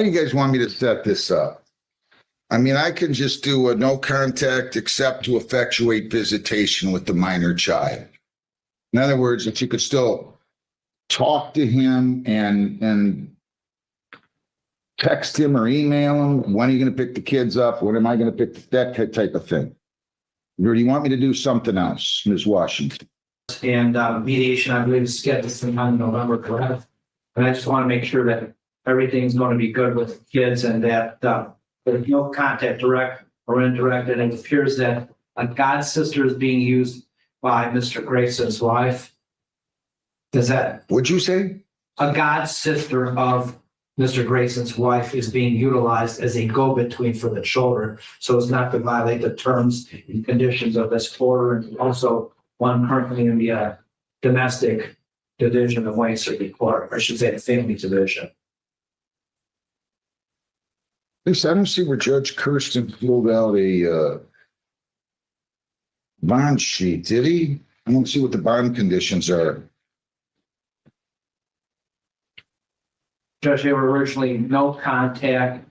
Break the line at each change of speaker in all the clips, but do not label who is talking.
do you guys want me to set this up? I mean, I can just do a no contact except to effectuate visitation with the minor child. In other words, if you could still talk to him and text him or email him, when are you going to pick the kids up? When am I going to pick that type of thing? Or do you want me to do something else, Ms. Washington?
And mediation, I believe, is scheduled sometime in November, correct? And I just want to make sure that everything's going to be good with the kids and that there's no contact, direct or indirect. And it appears that a god sister is being used by Mr. Grayson's wife. Is that?
What'd you say?
A god sister of Mr. Grayson's wife is being utilized as a go-between for the children, so as not to violate the terms and conditions of this order, and also one currently in the domestic division of Wayne Circuit Court, or I should say the family division.
At least I don't see where Judge Kirsten filled out a bond sheet, did he? I don't see what the bond conditions are.
Judge, they were originally no contact.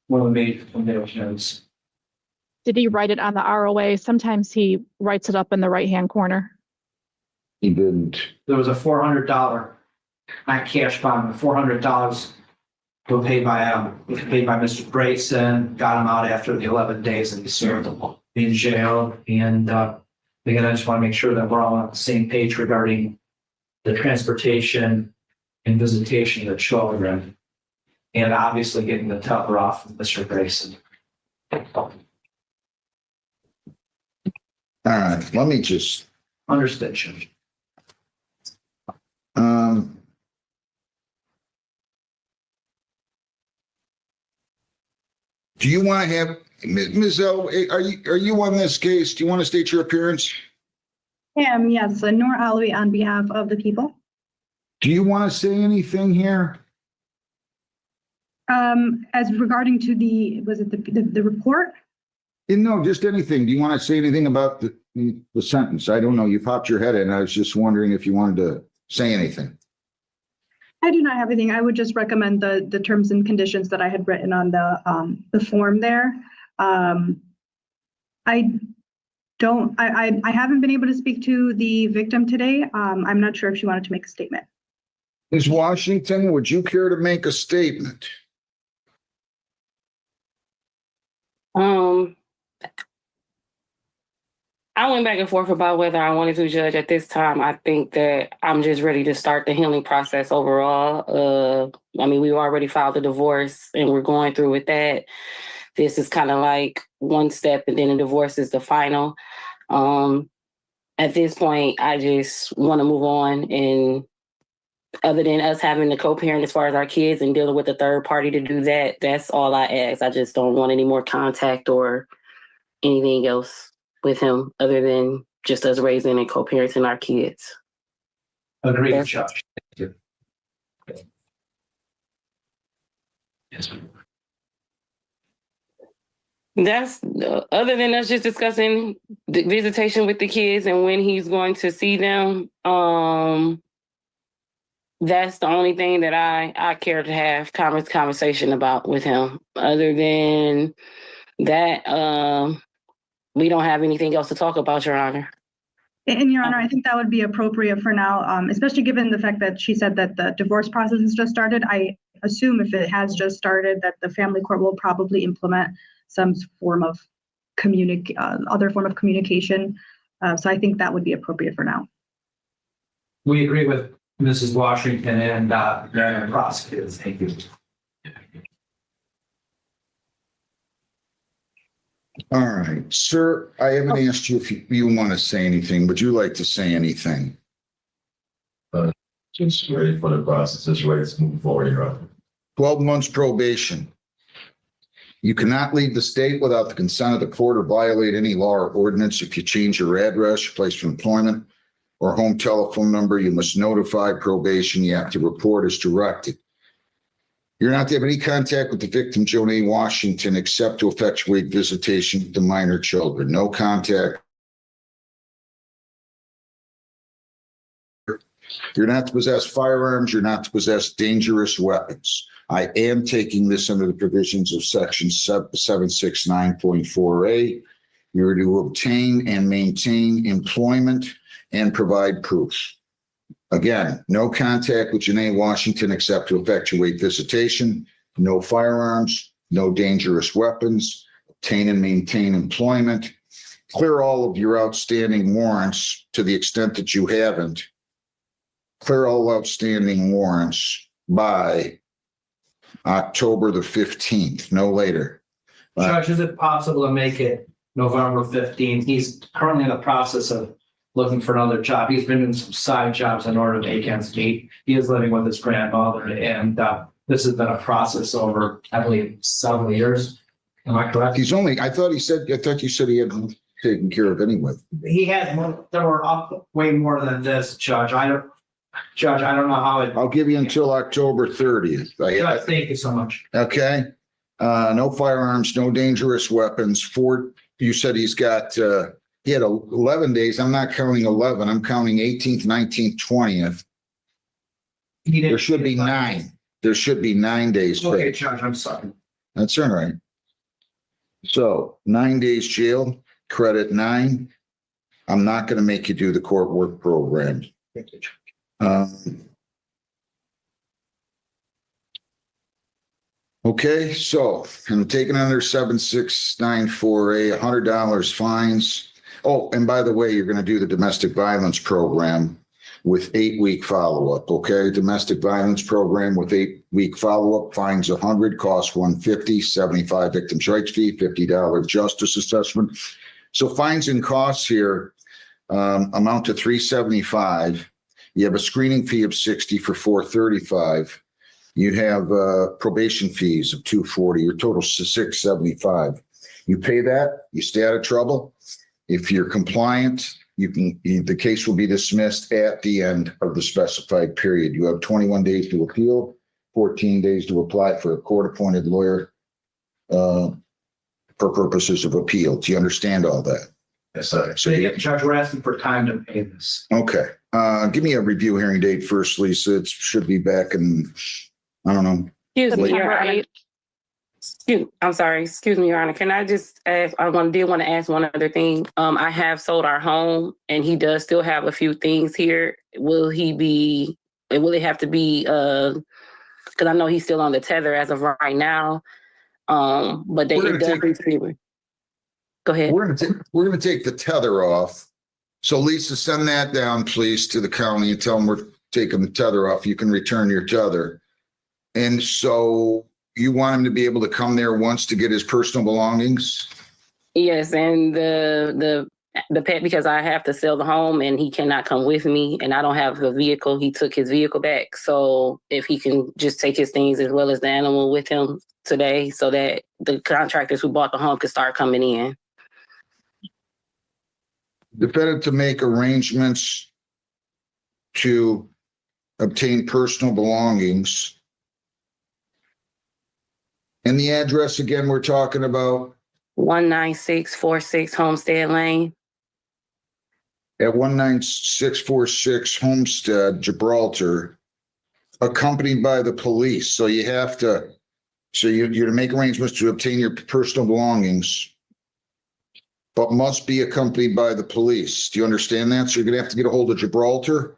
One of the major conditions.
Did he write it on the ROA? Sometimes he writes it up in the right-hand corner.
He didn't.
There was a $400, not cash bond, but $400 was paid by Mr. Grayson, got him out after the 11 days that he served in jail. And again, I just want to make sure that we're all on the same page regarding the transportation and visitation of the children, and obviously getting the tupper off of Mr. Grayson.
All right, let me just.
Understood, Judge.
Do you want to have Ms. L? Are you on this case? Do you want to state your appearance?
Yes, Noor Alawi on behalf of the people.
Do you want to say anything here?
As regarding to the report?
No, just anything. Do you want to say anything about the sentence? I don't know. You popped your head in. I was just wondering if you wanted to say anything.
I do not have anything. I would just recommend the terms and conditions that I had written on the form there. I haven't been able to speak to the victim today. I'm not sure if she wanted to make a statement.
Ms. Washington, would you care to make a statement?
I went back and forth about whether I wanted to, Judge. At this time, I think that I'm just ready to start the healing process overall. I mean, we already filed a divorce and we're going through with that. This is kind of like one step and then a divorce is the final. At this point, I just want to move on, and other than us having to co-parent as far as our kids and dealing with a third party to do that, that's all I ask. I just don't want any more contact or anything else with him other than just us raising and co-parenting our kids.
Agreed,
Yes.
Judge. Thank you. Yes, ma'am.
That's other than us just discussing the visitation with the kids and when he's going to see them. That's the only thing that I care to have conversation about with him. Other than that, we don't have anything else to talk about, Your Honor.
And Your Honor, I think that would be appropriate for now, especially given the fact that she said that the divorce process has just started. I assume if it has just started, that the family court will probably implement some form of other form of communication. So I think that would be appropriate for now.
We agree with Mrs. Washington and the prosecutors. Thank you.
All right, sir, I haven't asked you if you want to say anything. Would you like to say anything?
Just ready for the process, just ready to move forward, Your Honor.
12 months probation. You cannot leave the state without the consent of the court or violate any law or ordinance. If you change your address, your place of employment, or home telephone number, you must notify probation. You have to report as directed. You're not to have any contact with the victim, Jonay Washington, except to effectuate visitation with the minor children. No contact. You're not to possess firearms. You're not to possess dangerous weapons. I am taking this under the provisions of section 769.4A. You're to obtain and maintain employment and provide proof. Again, no contact with Janae Washington except to effectuate visitation, no firearms, no dangerous weapons, obtain and maintain employment, clear all of your outstanding warrants to the extent that you haven't. Clear all outstanding warrants by October the 15th, no later.
Judge, is it possible to make it November 15th? He's currently in the process of looking for another job. He's been doing some side jobs in order to make ends meet. He is living with his grandmother, and this has been a process over, I believe, several years. Am I correct?
I thought you said he had taken care of anyway.
He had more, there were up way more than this, Judge. I don't know how it.
I'll give you until October 30th.
Judge, thank you so much.
Okay. No firearms, no dangerous weapons. You said he's got, he had 11 days. I'm not counting 11. I'm counting 18th, 19th, 20th. There should be 9. There should be 9 days.
Okay, Judge, I'm sorry.
That's all right. So 9 days jail, credit 9. I'm not going to make you do the court work program.
Thank you, Judge.
Okay, so I'm taking under 7694A, $100 fines. Oh, and by the way, you're going to do the domestic violence program with 8-week follow-up. Okay, domestic violence program with 8-week follow-up, fines 100, costs 150, 75 victim's rights fee, $50 justice assessment. So fines and costs here amount to $375. You have a screening fee of $60 for $435. You have probation fees of $240. Your total is $675. You pay that, you stay out of trouble. If you're compliant, the case will be dismissed at the end of the specified period. You have 21 days to appeal, 14 days to apply for a court-appointed lawyer for purposes of appeal. Do you understand all that?
Yes, sir.
So, Judge, we're asking for time to pay this.
Okay. Give me a review hearing date first, Lisa. It should be back in, I don't know.
Excuse me, Your
September
Honor.
8th.
I'm sorry. Excuse me, Your Honor. Can I just ask? I did want to ask one other thing. I have sold our home, and he does still have a few things here. Will it have to be? Because I know he's still on the tether as of right now. But Go ahead.
We're going to take the tether off. So Lisa, send that down, please, to the county and tell them we're taking the tether off. You can return your tether. And so you want him to be able to come there once to get his personal belongings?
Yes, and the pet, because I have to sell the home and he cannot come with me, and I don't have a vehicle. He took his vehicle back. So if he can just take his things as well as the animal with him today, so that the contractors who bought the home could start coming in.
Defendant to make arrangements to obtain personal belongings. And the address again, we're talking about?
19646 Homestead Lane.
At 19646 Homestead, Gibraltar, accompanied by the police. So you have to, you're to make arrangements to obtain your personal belongings, but must be accompanied by the police. Do you understand that? So you're going to have to get a hold of Gibraltar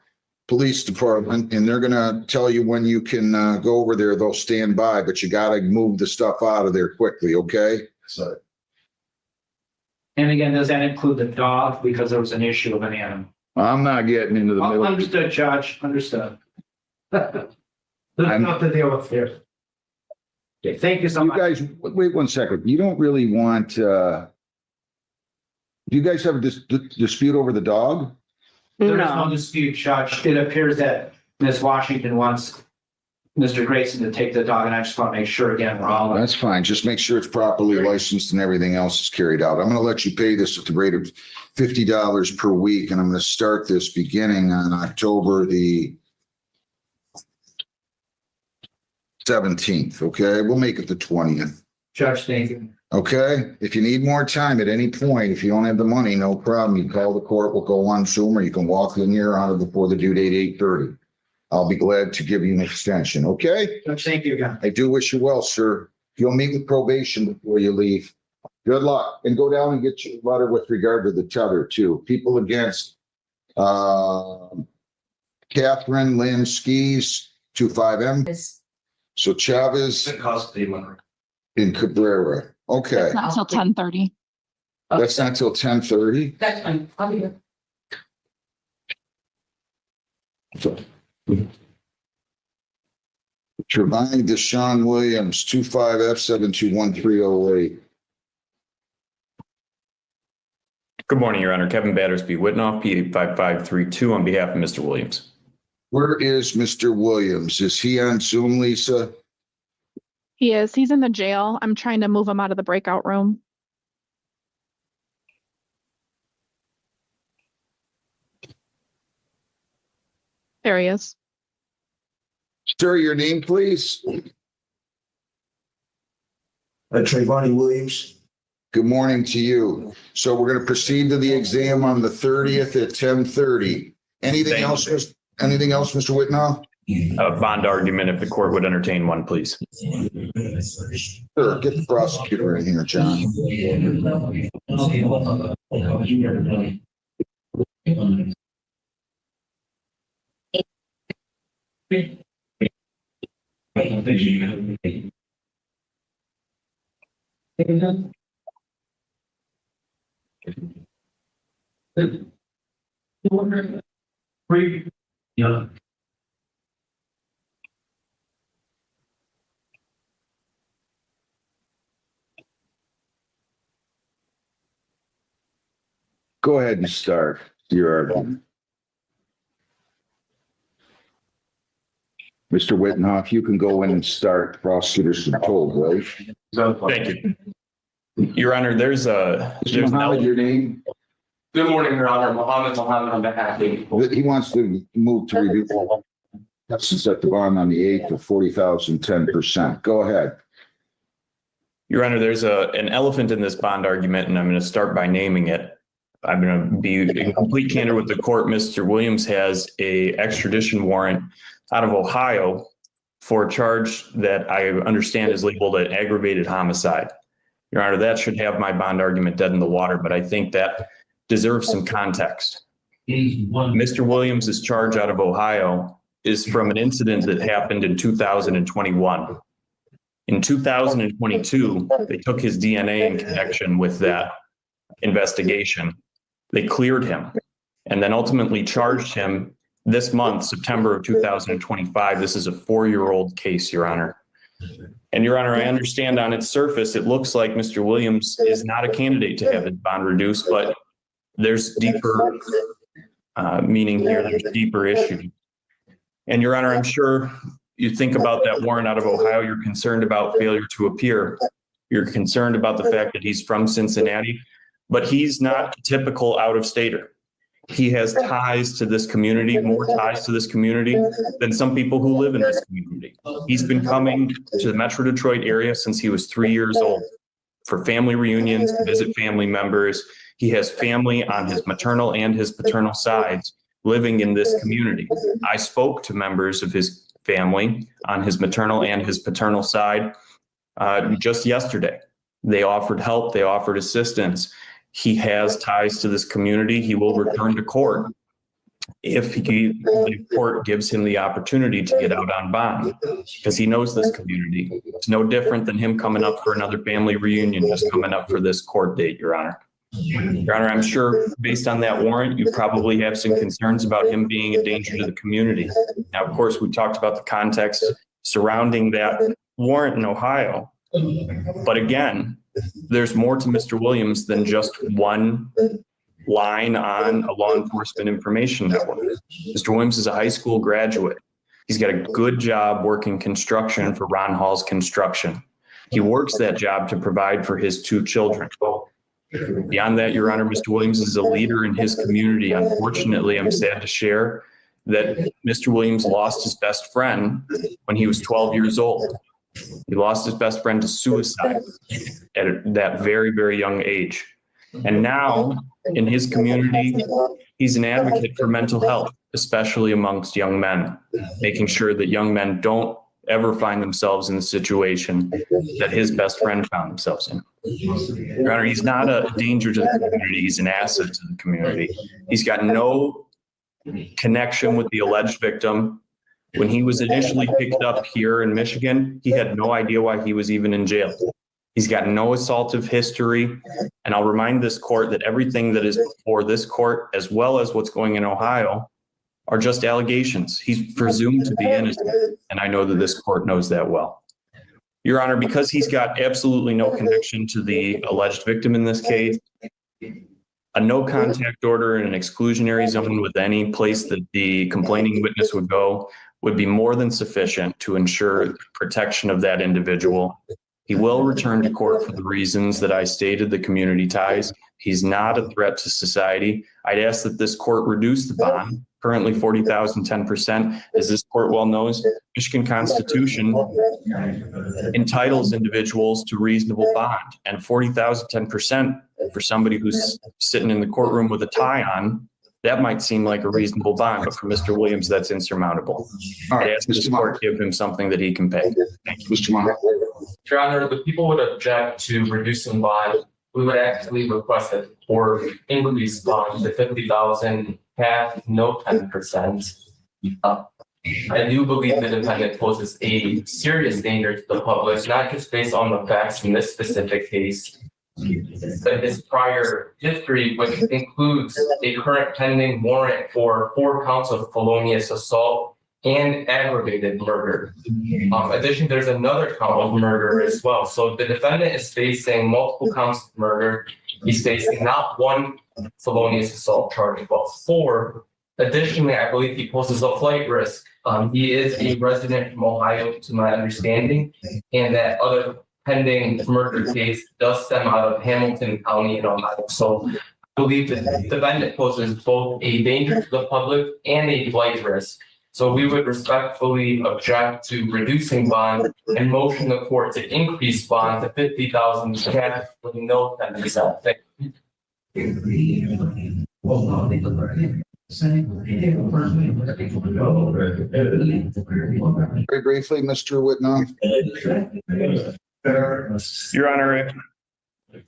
Police Department, and they're going to tell you when you can go over there. They'll stand by, but you got to move the stuff out of there quickly, okay?
So,
And again, does that include the dog? Because there was an issue of an animal.
I'm not getting into the middle.
Understood, Judge, understood. There's nothing to deal with here. Okay, thank you so
You
much.
guys, wait 1 second. You don't really want, do you guys have a dispute over the dog?
There is no
No.
dispute, Judge. It appears that Ms. Washington wants Mr. Grayson to take the dog, and I just want to make sure again, we're all.
That's fine. Just make sure it's properly licensed and everything else is carried out. I'm going to let you pay this at the rate of $50 per week, and I'm going to start this beginning on October the 17th, okay? We'll make it the 20th,
Judge, thank you.
okay? If you need more time at any point, if you don't have the money, no problem. You call the court, we'll go on Zoom, or you can walk in here on it before the due date, 8:30. I'll be glad to give you an extension, okay?
Judge, thank you again.
I do wish you well, sir. You'll meet with probation before you leave. Good luck, and go down and get your letter with regard to the tether too. People against Catherine Lynn Skis, 25M. So Chavez in Cabrera. Okay,
It's not until 10:30.
that's not till 10:30.
That's fine. I'll be here.
Trevine Deshaun Williams, 25F7213008.
Good morning, Your Honor. Kevin Battersby Whitnoff, P85532 on behalf of Mr. Williams.
Where is Mr. Williams? Is he on Zoom, Lisa?
He is. He's in the jail. I'm trying to move him out of the breakout room. There he is.
Sir, your name, please?
Trayvon Williams.
Good morning to you. So we're going to proceed to the exam on the 30th at 10:30. Anything
Thank
else,
you.
anything else, Mr. Whitnoff?
A bond argument, if the court would entertain one, please.
Sure, get the prosecutor in here, John. Go ahead and start your argument. Mr. Whitnoff, you can go in and start. Prosecutors are told, right?
Thank you. Your Honor, there's
Mr. Mohammed, your name?
Good morning, Your Honor. Mohammed on behalf of.
He wants to move to review. That's to set the bond on the 8th of 40,000, 10%. Go ahead.
Your Honor, there's an elephant in this bond argument, and I'm going to start by naming it. I'm going to be in complete candor with the court. Mr. Williams has a extradition warrant out of Ohio for a charge that I understand is labeled an aggravated homicide. Your Honor, that should have my bond argument dead in the water, but I think that deserves some context. Mr. Williams' charge out of Ohio is from an incident that happened in 2021. In 2022, they took his DNA in connection with that investigation. They cleared him and then ultimately charged him this month, September of 2025. This is a 4-year-old case, Your Honor. And Your Honor, I understand on its surface, it looks like Mr. Williams is not a candidate to have his bond reduced, but there's deeper meaning here. There's deeper issues. And Your Honor, I'm sure you think about that warrant out of Ohio. You're concerned about failure to appear. You're concerned about the fact that he's from Cincinnati, but he's not a typical out-of-stater. He has ties to this community, more ties to this community than some people who live in this community. He's been coming to the Metro Detroit area since he was 3 years old for family reunions, to visit family members. He has family on his maternal and his paternal sides living in this community. I spoke to members of his family on his maternal and his paternal side just yesterday. They offered help. They offered assistance. He has ties to this community. He will return to court if the court gives him the opportunity to get out on bond, because he knows this community. It's no different than him coming up for another family reunion, just coming up for this court date, Your Honor. Your Honor, I'm sure based on that warrant, you probably have some concerns about him being a danger to the community. Now, of course, we talked about the context surrounding that warrant in Ohio. But again, there's more to Mr. Williams than just one line on a law enforcement information network. Mr. Williams is a high school graduate. He's got a good job working construction for Ron Hall's Construction. He works that job to provide for his 2 children. Beyond that, Your Honor, Mr. Williams is a leader in his community. Unfortunately, I'm sad to share that Mr. Williams lost his best friend when he was 12 years old. He lost his best friend to suicide at that very, very young age. And now in his community, He's an advocate for mental health, especially amongst young men, making sure that young men don't ever find themselves in the situation that his best friend found themselves in. Your Honor, he's not a danger to the community. He's an asset to the community. He's got no connection with the alleged victim. When he was initially picked up here in Michigan, he had no idea why he was even in jail. He's got no assaultive history. And I'll remind this court that everything that is before this court, as well as what's going in Ohio, are just allegations. He's presumed to be innocent. And I know that this court knows that well. Your Honor, because he's got absolutely no connection to the alleged victim in this case, a no contact order in an exclusionary zone with any place that the complaining witness would go would be more than sufficient to ensure protection of that individual. He will return to court for the reasons that I stated, the community ties. He's not a threat to society. I'd ask that this court reduce the bond, currently $40,000, 10%. As this court well knows, Michigan Constitution entitles individuals to reasonable bond, and $40,000, 10% for somebody who's sitting in the courtroom with a tie on, that might seem like a reasonable bond, but for Mr. Williams, that's insurmountable.
All
I'd
right,
ask this
Mr.
court give him something that he can pay. Thank you.
Mr. Maher.
Your Honor, the people would object to reducing bond. We would actually request that for increase bond to 50,000, half, no 10%. I do believe the defendant poses a serious danger to the public, not just based on the facts in this specific case, but his prior history, which includes a current pending warrant for 4 counts of felonious assault and aggravated murder. In addition, there's another count of murder as well. So the defendant is facing multiple counts of murder. He's facing not 1 felonious assault charge, but 4. Additionally, I believe he poses a flight risk. He is a resident from Ohio, to my understanding, and that other pending murder case does stem out of Hamilton County in Ohio. So I believe that the defendant poses both a danger to the public and a flight risk. So we would respectfully object to reducing bond and motion the court to increase bond to 50,000 cash with no 10%. Thank you.
Very briefly, Mr. Whitnall.
Your Honor,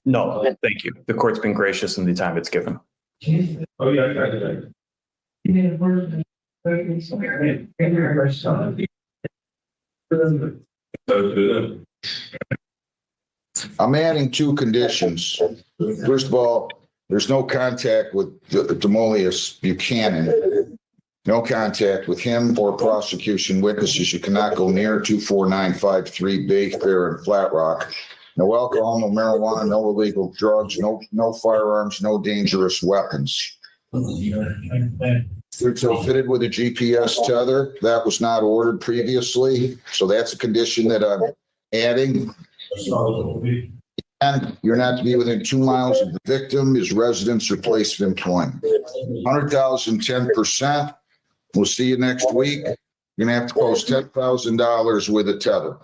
no, thank you. The court's been gracious in the time it's given.
I'm adding 2 conditions. First of all, there's no contact with Demolius Buchanan. No contact with him or prosecution witnesses. You cannot go near 24953 Bay Fair and Flat Rock. No alcohol, no marijuana, no illegal drugs, no firearms, no dangerous weapons. So fitted with a GPS tether. That was not ordered previously. So that's a condition that I'm adding. And you're not to be within 2 miles of the victim, his residence or place of employment. 100,000, 10%. We'll see you next week. You're gonna have to post $10,000 with a tether.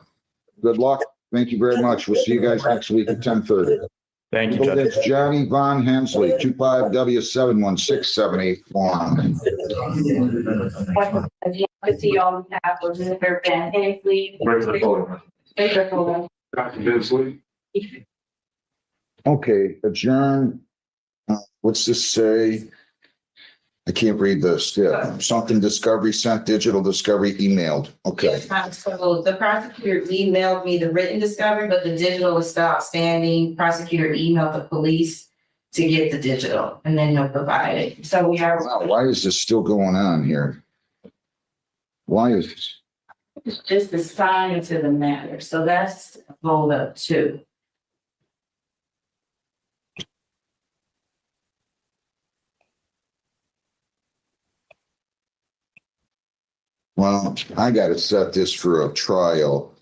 Good luck. Thank you very much. We'll see you guys next week at 10:30.
Thank you, Judge.
That's Johnny Von Hensley, 25W716781.
To see on behalf of Mr. Van Hensley.
Where's the photo?
Dr. Hensley. Okay, adjourn. What's this say? I can't read this. Yeah, something discovery sent, digital discovery emailed. Okay.
Yes, ma'am. So the prosecutor emailed me the written discovery, but the digital is still outstanding. Prosecutor emailed the police to get the digital, and then they'll provide it. So we are.
Wow, why is this still going on here? Why is this?
Just assigned to the matter. So that's hold up too.
Well, I got to set this for a trial,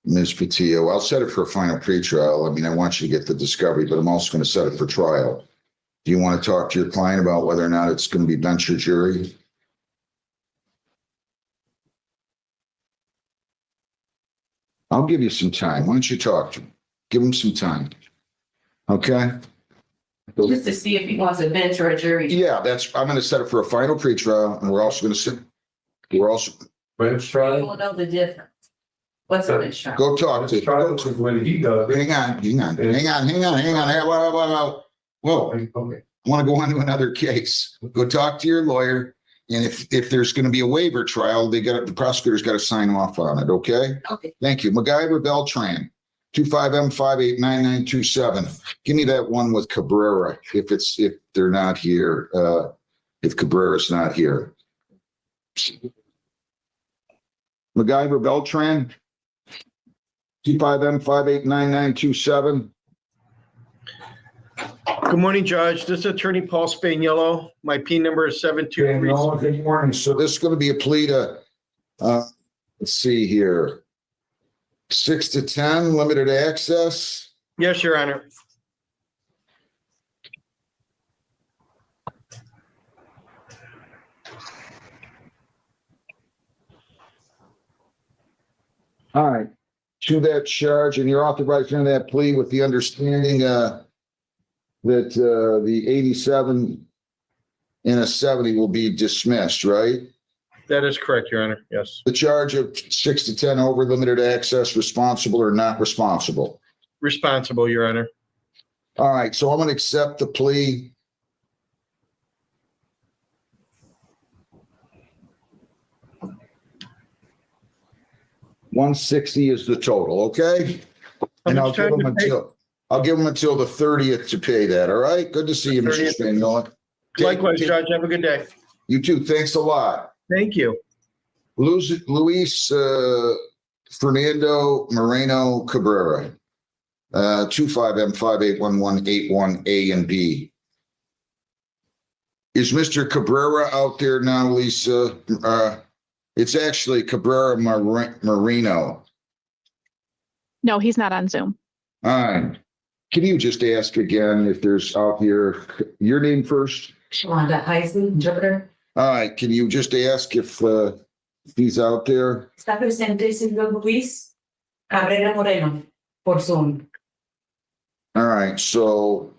Ms. Patillo. I'll set it for a final pretrial. I mean, I want you to get the discovery, but I'm also going to set it for trial. Do you want to talk to your client about whether or not it's going to be bench or jury? I'll give you some time. Why don't you talk to him? Give him some time. Okay?
Just to see if he wants a bench or a jury.
Yeah, I'm gonna set it for a final pretrial, and we're also
Bench
We
trial?
don't know the difference. What's a bench trial?
go talk
Bench
to.
trial is when he does it.
Hang on. Hey, whoa.
Okay.
I want to go on to another case. Go talk to your lawyer. And if there's going to be a waiver trial, the prosecutor's got to sign off on it. Okay.
Okay.
Thank you. MacGyver Beltran, 25M589927. Give me that one with Cabrera if they're not here. If Cabrera's not here. MacGyver Beltran, 25M589927.
Good morning, Judge. This is Attorney Paul Spaniello. My P number is 723.
Good morning. So this is going to be a plea to, let's see here, 6 to 10, limited access.
Yes, Your Honor.
All right. To that charge, and you're authorized to enter that plea with the understanding that the 87 and a 70 will be dismissed, right?
That is correct, Your Honor. Yes.
The charge of 6 to 10 over limited access, responsible or not responsible?
Responsible, Your Honor.
All right, so I'm going to accept the plea. $160 is the total, okay? And I'll give them until the 30th to pay that, all right? Good to see you, Mr.
30th.
Spaniella.
Likewise, Judge. Have a good day.
You too. Thanks a lot.
Thank you.
Luis Fernando Moreno Cabrera, 25M581181A and B. Is Mr. Cabrera out there now, Lisa? It's actually Cabrera Moreno.
No, he's not on Zoom.
All right. Can you just ask again if there's out here, your name first?
Shawanda Heisman, interpreter.
All right. Can you just ask if he's out there?
Está presente Silvio Luis Cabrera Moreno por Zoom.
All right. So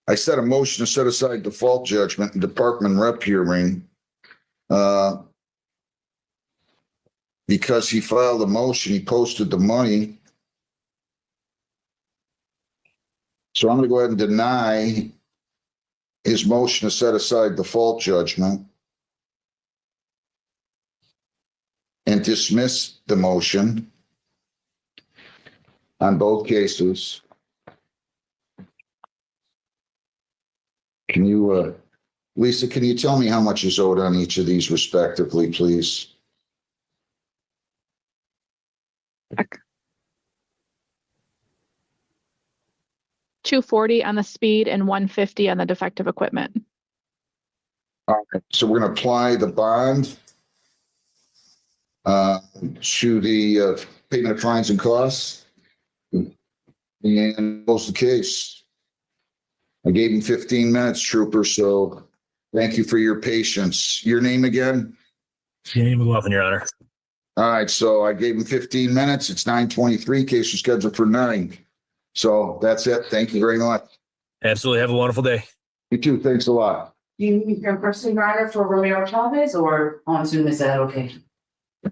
I set a motion to set aside default judgment and department rep hearing because he filed a motion, he posted the money. So I'm going to go ahead and deny his motion to set aside default judgment and dismiss the motion on both cases. Can you, Lisa, can you tell me how much is owed on each of these respectively, please?
$240 on the speed and $150 on the defective equipment.
All right, so we're going to apply the bond to the payment of fines and costs and close the case. I gave him 15 minutes, Trooper, so thank you for your patience. Your name again?
Danny McLaughlin, Your Honor.
All right, so I gave him 15 minutes. It's 9:23. Case is scheduled for 9. So that's it. Thank you very much.
Absolutely. Have a wonderful day.
You too. Thanks a lot.
Do you need your person rider for Romero Chavez or on Zoom? Is that okay?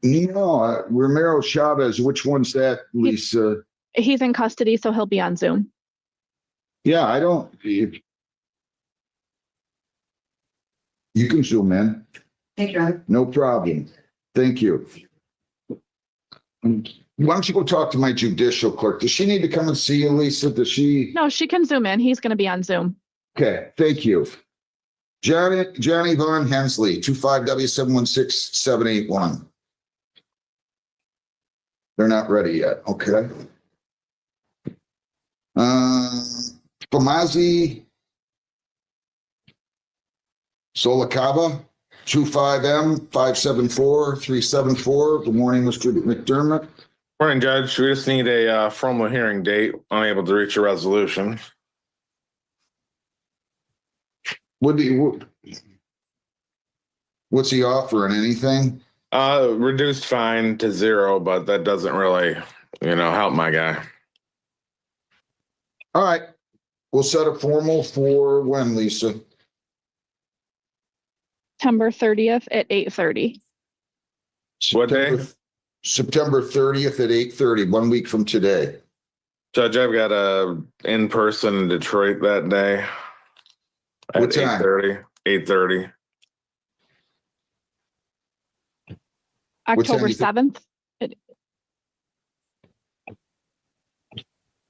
No, Romero Chavez, which one's that, Lisa?
He's in custody, so he'll be on Zoom.
Yeah, I don't. You can zoom in.
Thank you.
No problem. Thank you. Why don't you go talk to my judicial clerk? Does she need to come and see you, Lisa? Does she?
No, she can Zoom in. He's going to be on Zoom.
Okay, thank you. Johnny Von Hensley, 25W716781. They're not ready yet. Okay. Pamazi Solakaba, 25M574374. Good morning, Mr. McDermott.
Morning, Judge. We just need a formal hearing date. Unable to reach a resolution.
What's he offering? Anything?
Reduced fine to 0, but that doesn't really, help my guy.
All right. We'll set a formal for when, Lisa?
September 30th at 8:30.
What day?
September 30th at 8:30, 1 week from today.
Judge, I've got a in-person in Detroit that day.
What
At
time?
8:30. 8:30.
What time
October
you think?
7th.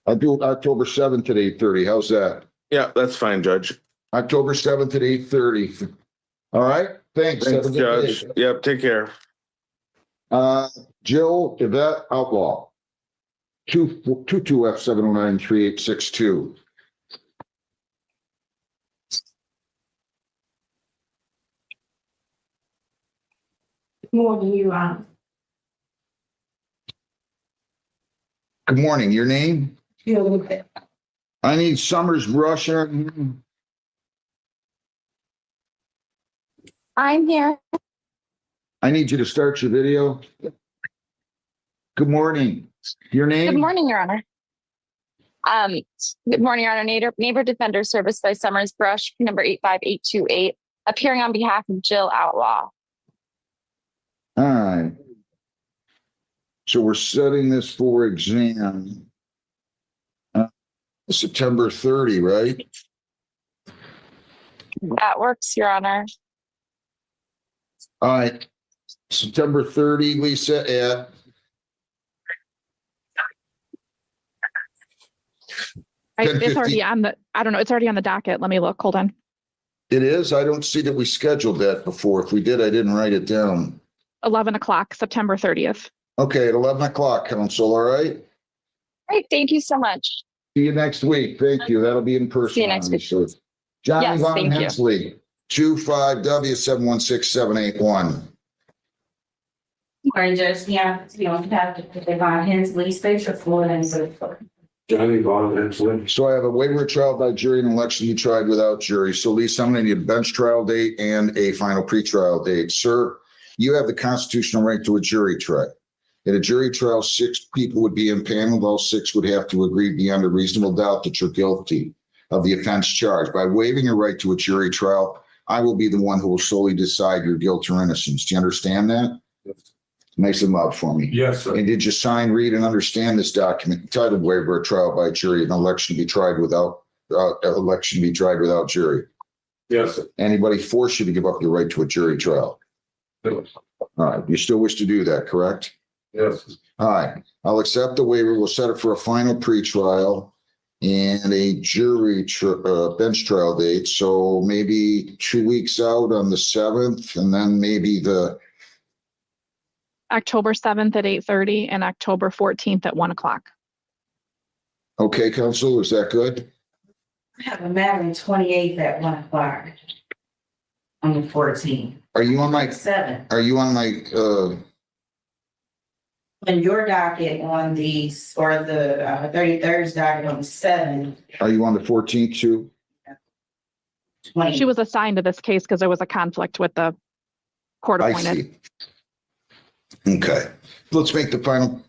I'll do October 7th at 8:30. How's that?
Yeah, that's fine, Judge.
October 7th at 8:30. All right. Thanks. Have a
Thanks,
good
Judge.
day.
Yep, take care.
Jill, Yvette, Outlaw. 22F7093862.
More than you,
Good morning. Your name?
feel a little bit.
I need Summers Russia.
I'm here.
I need you to start your video. Good morning. Your name?
Good morning, Your Honor. Good morning, Your Honor. Neighbor Defender Service by Summers Brush, number 85828, appearing on behalf of Jill Outlaw.
All right. So we're setting this for exam. September 30, right?
That works, Your Honor.
All right. September 30, Lisa, at
It's
10:50.
already on the, I don't know, it's already on the docket. Let me look. Hold on.
It is? I don't see that we scheduled that before. If we did, I didn't write it down.
11 o'clock, September 30th.
Okay, at 11 o'clock, Council, all right?
Great. Thank you so much.
See you next week. Thank you. That'll be in person.
See you next week.
obviously. Johnny
Yes,
Von
thank you.
Hensley, 25W716781.
Morning, Judge. Yeah, to be on behalf of Devon Hensley, State of Florida, and so forth.
Johnny Vaughn, Hensley.
So I have a waiver of trial by jury and election to be tried without jury. So Lisa, I'm going to need a bench trial date and a final pretrial date. Sir, you have the constitutional right to a jury trial. At a jury trial, 6 people would be impaneled. All 6 would have to agree beyond a reasonable doubt that you're guilty of the offense charged. By waiving your right to a jury trial, I will be the one who will solely decide your guilt or innocence. Do you understand that? Make some up for me.
Yes, sir.
And did you sign, read, and understand this document titled waiver of trial by jury and election to be tried without jury?
Yes, sir.
Anybody force you to give up your right to a jury trial?
Yes.
All right, you still wish to do that, correct?
Yes.
All right, I'll accept the waiver. We'll set it for a final pretrial and a jury bench trial date. So maybe 2 weeks out on the 7th, and then maybe the
October 7th at 8:30 and October 14th at 1 o'clock.
okay, Council, is that good?
I have a matter in 28th at 1 o'clock. On the 14th.
Are you on my?
7.
Are you on my?
On your docket on the, or the 33rd docket on the 7th.
Are you on the 14th too?
20.
She was assigned to this case because there was a conflict with the court
I
appointed.
see. Okay, let's make the final.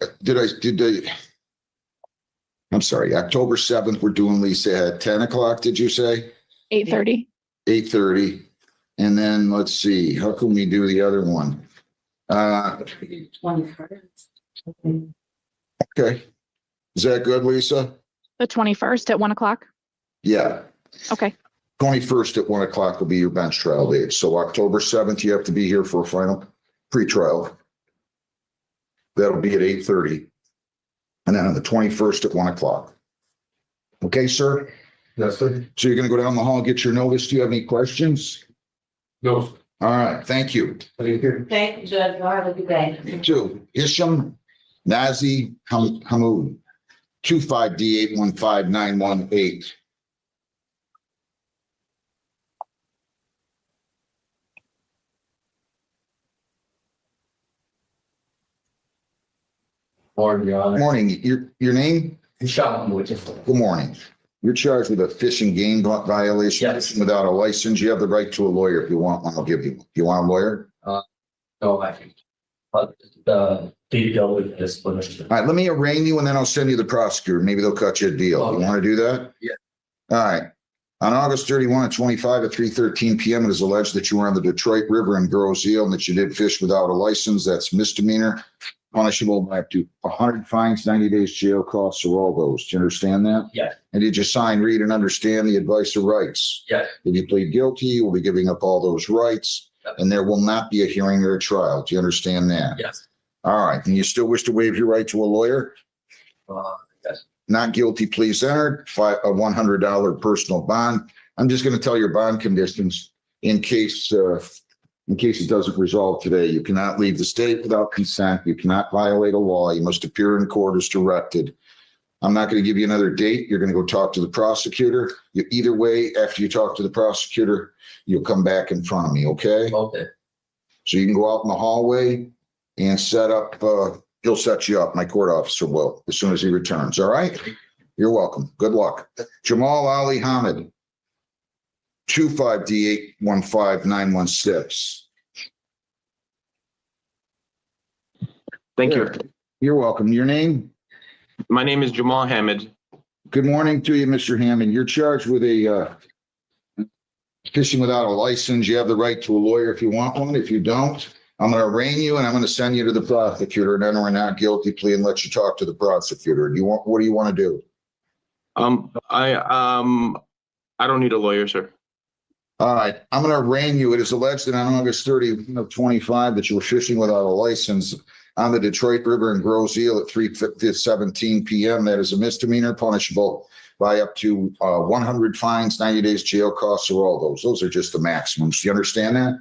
I'm sorry, October 7th, we're doing Lisa at 10 o'clock, did you say?
8:30.
8:30. And then let's see, how can we do the other one?
21st.
Okay. Is that good, Lisa?
The 21st at 1 o'clock.
Yeah.
Okay.
21st at 1 o'clock will be your bench trial date. So October 7th, you have to be here for a final pretrial. That'll be at 8:30. And then on the 21st at 1 o'clock. Okay, sir?
Yes, sir.
So you're going to go down the hall and get your notice. Do you have any questions?
No.
All right, thank you.
Thank you.
Thank you, Judge. Have a good day.
You too. Hisham Nazi Hamoud, 25D815918.
Morning, Your Honor.
Morning. Your name? Good morning. You're charged with a fish and game violation.
Yes.
Without a license. You have the right to a lawyer if you want one. I'll give you. You want a lawyer?
No, I think. deal with this.
All right, let me arraign you and then I'll send you the prosecutor. Maybe they'll cut you a deal. You want to do that?
Yeah.
All right. On August 31 of 25 at 3:13 p.m., it is alleged that you were on the Detroit River in Grosse Ile and that you did fish without a license. That's misdemeanor, punishable by up to 100 fines, 90 days jail, costs, or all those. Do you understand that?
Yes.
And did you sign, read, and understand the advice of rights?
Yes.
If you plead guilty, you will be giving up all those rights, and there will not be a hearing or a trial. Do you understand that?
Yes.
All right. And you still wish to waive your right to a lawyer?
Yes.
Not guilty, please entered, a $100 personal bond. I'm just going to tell your bond conditions in case it doesn't resolve today. You cannot leave the state without consent. You cannot violate a law. You must appear in court as directed. I'm not going to give you another date. You're going to go talk to the prosecutor. Either way, after you talk to the prosecutor, you'll come back in front of me, okay?
Okay.
So you can go out in the hallway and set up, he'll set you up. My court officer will, as soon as he returns. All right? You're welcome. Good luck. Jamal Ali Hamid, 25D815916.
Thank you.
You're welcome. Your name?
My name is Jamal Hamid.
Good morning to you, Mr. Hammond. You're charged with fishing without a license. You have the right to a lawyer if you want one. If you don't, I'm going to arraign you and I'm going to send you to the prosecutor and enter a not guilty plea and let you talk to the prosecutor. What do you want to do?
I don't need a lawyer, sir.
All right. I'm going to arraign you. It is alleged that on August 30 of 25 that you were fishing without a license on the Detroit River in Grosse Ile at 3:17 p.m. That is a misdemeanor, punishable by up to 100 fines, 90 days jail, costs, or all those. Those are just the maximums. Do you understand that?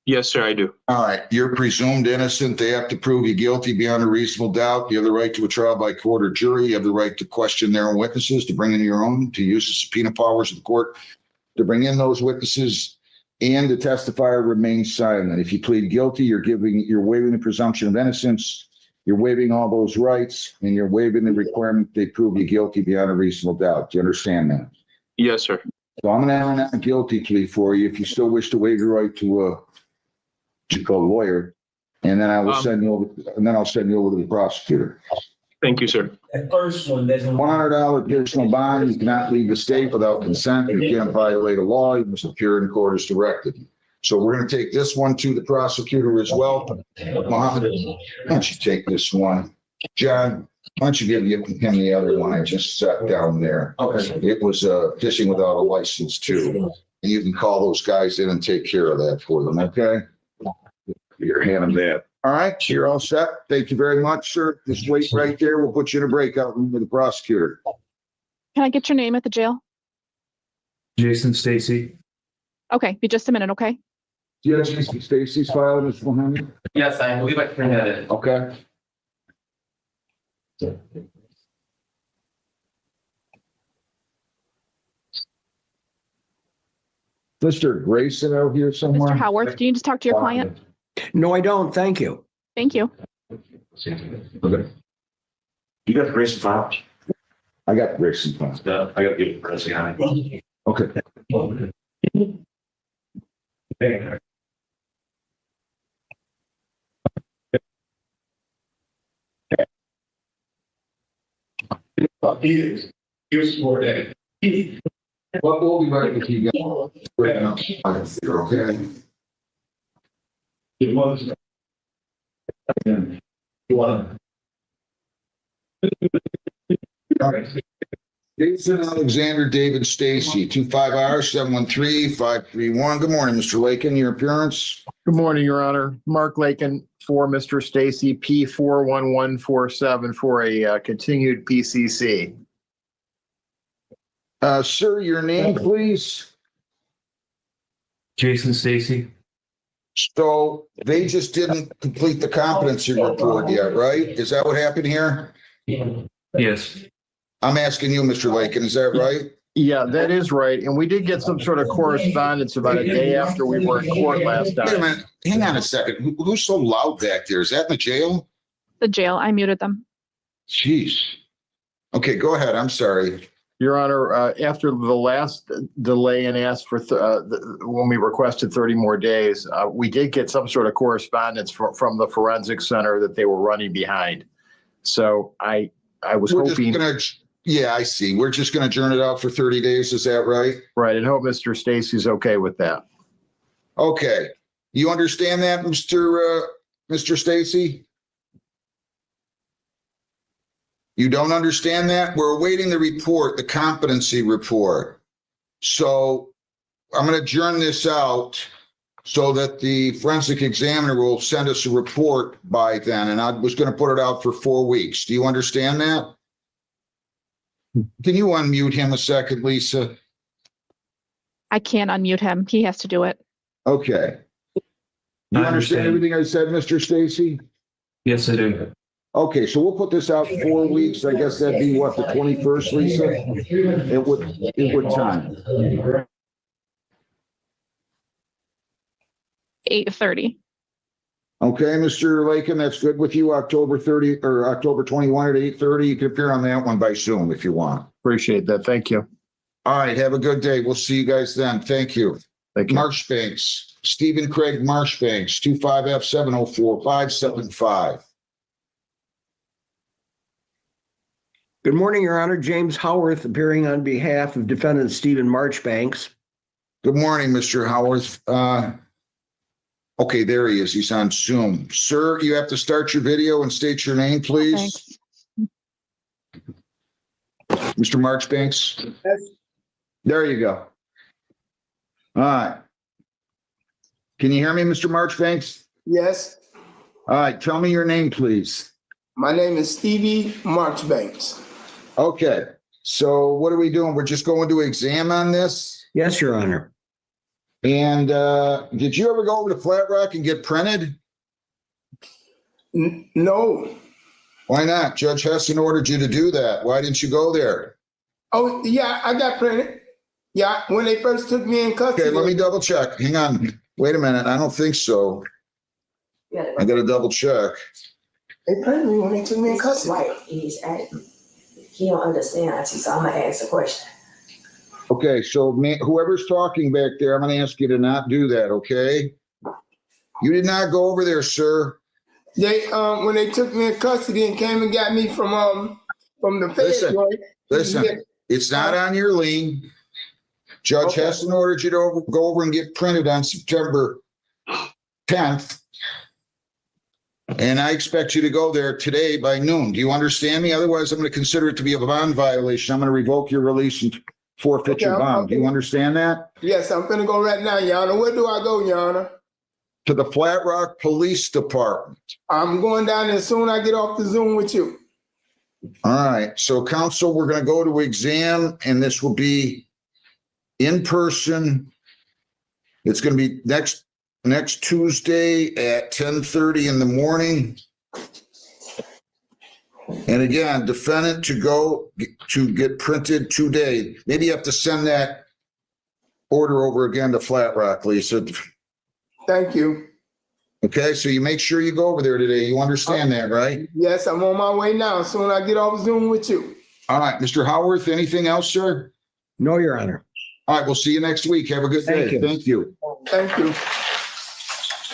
Yes, sir, I do.
All right. You're presumed innocent. They have to prove you guilty beyond a reasonable doubt. You have the right to a trial by court or jury. You have the right to question their own witnesses, to bring in your own, to use the subpoena powers of the court to bring in those witnesses, and the testifier remains silent. If you plead guilty, you're waiving the presumption of innocence, you're waiving all those rights, and you're waiving the requirement they prove you guilty beyond a reasonable doubt. Do you understand that?
Yes, sir.
So I'm going to enter a guilty plea for you if you still wish to waive your right to a lawyer, and then I will send you over, to the prosecutor.
Thank you, sir.
$100 personal bond. You cannot leave the state without consent. You can't violate a law. You must appear in court as directed. So we're going to take this one to the prosecutor as well. Mohammed, why don't you take this one? John, why don't you give him the other one I just set down there? Okay. It was fishing without a license too. And you can call those guys in and take care of that for them, okay? You're handing that. All right, you're all set. Thank you very much, sir. Just wait right there. We'll put you in a breakout room with the prosecutor.
Can I get your name at the jail?
Jason Stacy.
Okay, be just a minute, okay?
Do you have Jason Stacy's file, Mr. Mohammed?
Yes, I believe I printed it.
Okay. Mr. Grayson out here somewhere?
Mr. Howarth, do you just talk to your client?
No, I don't. Thank you.
Thank you.
Okay.
You got the Grayson file?
I got Grayson file.
I got to give it Grayson on it.
Okay.
Here's more day.
Well, we'll be right with you guys. Okay.
It was. You want
All right. Jason Alexander David Stacy, 25R713-531. Good morning, Mr. Lakin. Your appearance?
Good morning, Your Honor. Mark Lakin for Mr. Stacy, P41147 for a continued PCC.
Sir, your name, please?
Jason Stacy.
So they just didn't complete the competency report yet, right? Is that what happened here?
Yes.
I'm asking you, Mr. Lakin, is that right?
Yeah, that is right. And we did get some sort of correspondence about a day after we were in court last
Wait a
time.
minute. Hang on a second. Who's so loud back there? Is that in the jail?
The jail, I muted them.
Jeez. Okay, go ahead. I'm sorry.
Your Honor, after the last delay and asked for, when we requested 30 more days, we did get some sort of correspondence from the forensic center that they were running behind. So I was
We're
hoping.
just gonna, yeah, I see. We're just gonna adjourn it out for 30 days. Is that right?
Right, and hope Mr. Stacy's okay with that.
Okay. You understand that, Mr. Stacy? You don't understand that? We're awaiting the report, the competency report. So I'm going to adjourn this out so that the forensic examiner will send us a report by then. And I was going to put it out for 4 weeks. Do you understand that? Can you unmute him a second, Lisa?
I can't unmute him. He has to do it.
Okay. You understand everything I said, Mr. Stacy?
Yes, I do.
Okay, so we'll put this out 4 weeks. I guess that'd be what, the 21st, Lisa? It would time.
8:30.
Okay, Mr. Lakin, that's good with you, October 30 or October 21 at 8:30. You can appear on that one by Zoom if you want.
Appreciate that. Thank you.
All right, have a good day. We'll see you guys then. Thank you.
Thank you.
Marshbanks, Stephen Craig Marshbanks, 25F704575.
Good morning, Your Honor. James Howarth appearing on behalf of defendant Stephen Marchbanks.
Good morning, Mr. Howarth. Okay, there he is. He's on Zoom. Sir, you have to start your video and state your name, please.
Thanks.
Mr. Marchbanks?
Yes.
There you go. All right. Can you hear me, Mr. Marchbanks?
Yes,
All right, tell me your name, please.
my name is Stevie Marchbanks.
Okay, so what are we doing? We're just going to exam on this?
Yes, Your Honor.
And did you ever go over to Flat Rock and get printed?
No.
Why not? Judge Hessen ordered you to do that. Why didn't you go there?
Oh, yeah, I got printed. Yeah, when they first took me in custody.
Okay, let me double check. Hang on. Wait a minute. I don't think so. I got to double check.
They printed me when they took me in custody.
Right, he don't understand, so I'm gonna ask a question.
Okay, so whoever's talking back there, I'm going to ask you to not do that, okay? You did not go over there, sir.
They when they took me in custody and came and got me from the feds.
Listen, it's not on your lien. Judge Hessen ordered you to go over and get printed on September 10th. And I expect you to go there today by noon. Do you understand me? Otherwise, I'm going to consider it to be a bond violation. I'm going to revoke your release and forfeit your bond. Do you understand that?
Yes, I'm gonna go right now, Your Honor. Where do I go, Your Honor?
To the Flat Rock Police Department.
I'm going down there as soon as I get off the Zoom with you.
All right. So, counsel, we're going to go to exam, and this will be in person. It's going to be next Tuesday at 10:30 in the morning. And again, defendant to go to get printed today. Maybe you have to send that order over again to Flat Rock, Lisa.
Thank you.
Okay, so you make sure you go over there today. You understand that, right?
Yes, I'm on my way now. As soon as I get off Zoom with you.
All right, Mr. Howarth, anything else, sir?
No, Your Honor.
All right, we'll see you next week. Have a good day.
Thank you.
Thank you.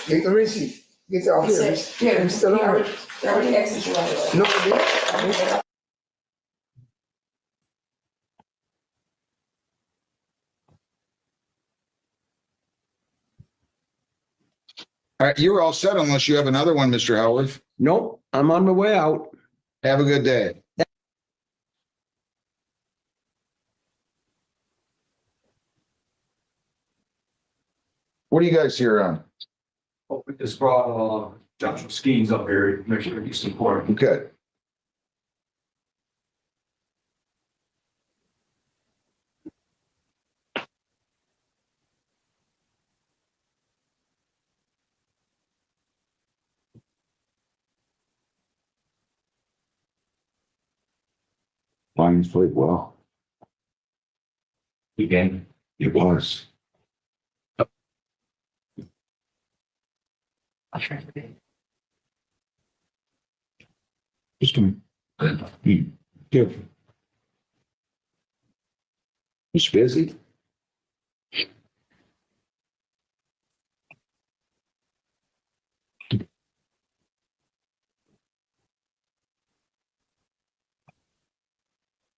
Get the receipt. Get it off here. Yeah, I'm still on.
Already asked you right away.
No, I didn't.
All right, you're all set unless you have another one, Mr. Howarth.
Nope, I'm on my way out.
Have a good day. What do you guys here on?
Oh, we just brought Joshua Skeens up here, make sure he's supported.
Okay. Lions played well.
Again.
It was. Just a minute. Give. He's busy.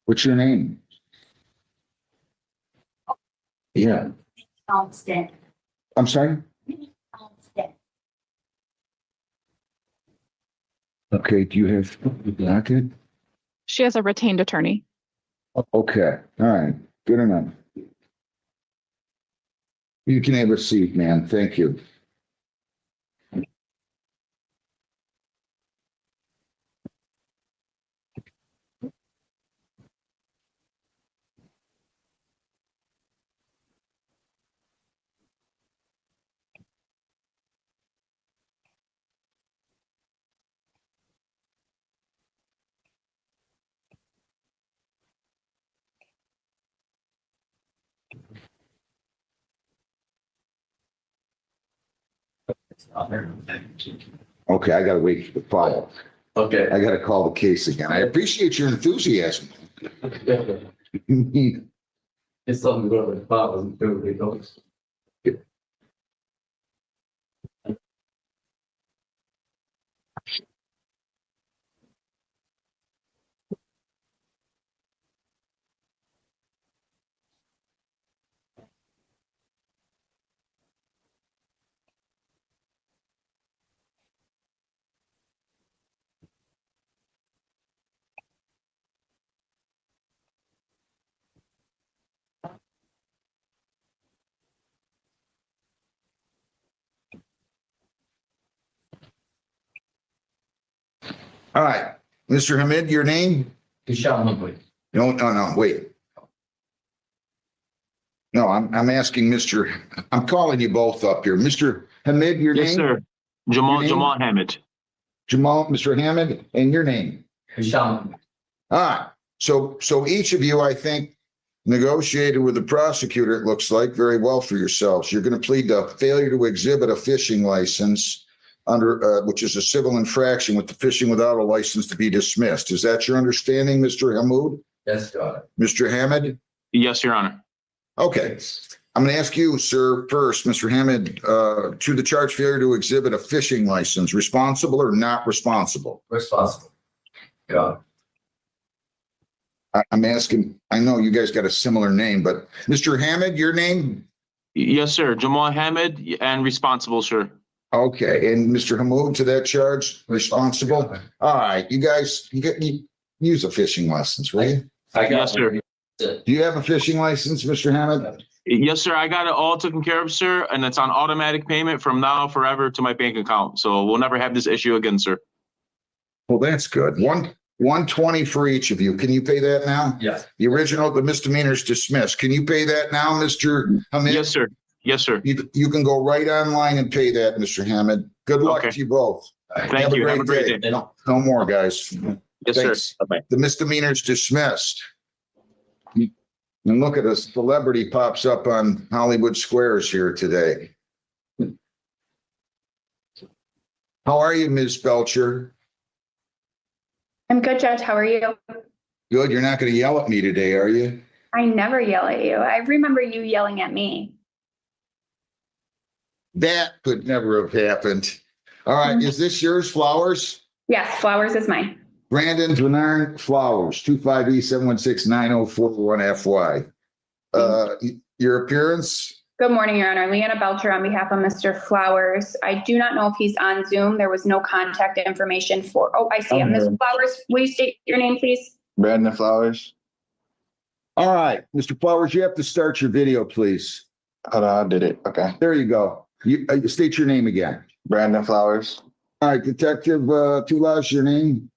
What's your name? Yeah.
Olmsted.
I'm sorry?
Olmsted.
Okay, do you have the docket?
She has a retained attorney.
Okay, all right, good enough. You can have a seat, man. Thank you. Okay, I gotta wait for the file.
Okay.
I gotta call the case again. I appreciate your enthusiasm.
It's something to go over the files and do it, notes.
All right, Mr. Hamid, your name? No, wait. No, I'm asking I'm calling you both up here. Mr. Hamid, your name?
Yes, sir.
Your name?
Jamal Hamid.
Mr. Hamid, and your name?
Hisham.
All right, so each of you, I think, negotiated with the prosecutor, it looks like, very well for yourselves. You're going to plead the failure to exhibit a fishing license under, which is a civil infraction with the fishing without a license to be dismissed. Is that your understanding, Mr. Hamoud?
Yes, God.
Mr. Hamid?
Yes, Your Honor.
Okay. I'm going to ask you, sir, first, Mr. Hamid, to the charge failure to exhibit a fishing license, responsible or not responsible?
Responsible. God.
I'm asking, I know you guys got a similar name, but Mr. Hamid, your name?
Yes, sir. Jamal Hamid and responsible, sir.
Okay, and Mr. Hamoud to that charge, responsible? All right, you guys, you use a fishing license, right?
Yes, sir.
Do you have a fishing license, Mr. Hamid?
Yes, sir. I got it all taken care of, sir, and it's on automatic payment from now forever to my bank account. So we'll never have this issue again, sir.
Well, that's good. 120 for each of you. Can you pay that now?
Yes.
The original, the misdemeanor's dismissed. Can you pay that now, Mr. Hamid?
Yes, sir. Yes, sir.
You can go right online and pay that, Mr. Hamid. Good luck
Okay.
to you both.
Thank you. Have a great day.
No more, guys.
Yes,
Thanks.
sir. Bye-bye.
The misdemeanor's dismissed. And look at a celebrity pops up on Hollywood Squares here today. How are you, Ms. Belcher?
I'm good, Judge. How are you?
Good. You're not going to yell at me today, are you?
I never yell at you. I remember you yelling at me.
That could never have happened. All right. Is this yours, Flowers?
Yes, Flowers is mine.
Brandon Renard Flowers, 25E7169041FY. Your appearance?
Good morning, Your Honor. Leanna Belcher on behalf of Mr. Flowers. I do not know if he's on Zoom. There was no contact information for, oh, I see him. Ms. Flowers, will you state your name, please?
Brandon Flowers.
All right, Mr. Flowers, you have to start your video, please.
I did it. Okay.
There you go. You state your name again.
Brandon Flowers.
All right, Detective Tulas, your name?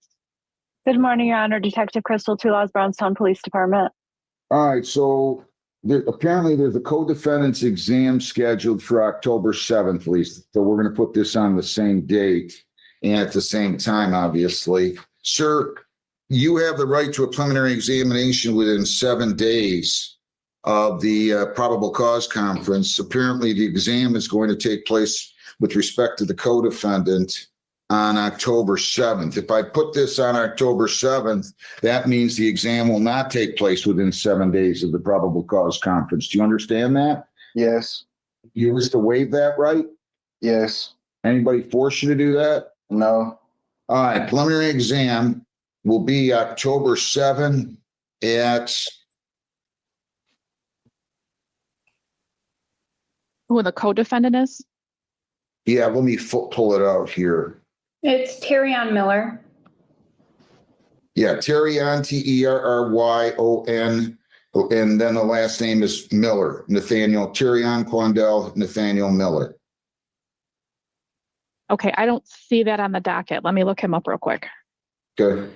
Good morning, Your Honor. Detective Crystal Tulas, Brownstown Police Department.
All right, so apparently there's a co-defendant's exam scheduled for October 7th, Lisa. So we're going to put this on the same date and at the same time, obviously. Sir, you have the right to a preliminary examination within 7 days of the probable cause conference. Apparently, the exam is going to take place with respect to the co-defendant on October 7th. If I put this on October 7th, that means the exam will not take place within 7 days of the probable cause conference. Do you understand that?
Yes.
You wish to waive that, right?
Yes.
Anybody force you to do that?
No.
All right, preliminary exam will be October 7 at,
Who the co-defendant is?
yeah, let me pull it out here.
It's Terrion Miller.
Yeah, Terrion, Terryon, and then the last name is Miller, Nathaniel, Terrion Quandell, Nathaniel Miller.
Okay, I don't see that on the docket. Let me look him up real quick.
Okay.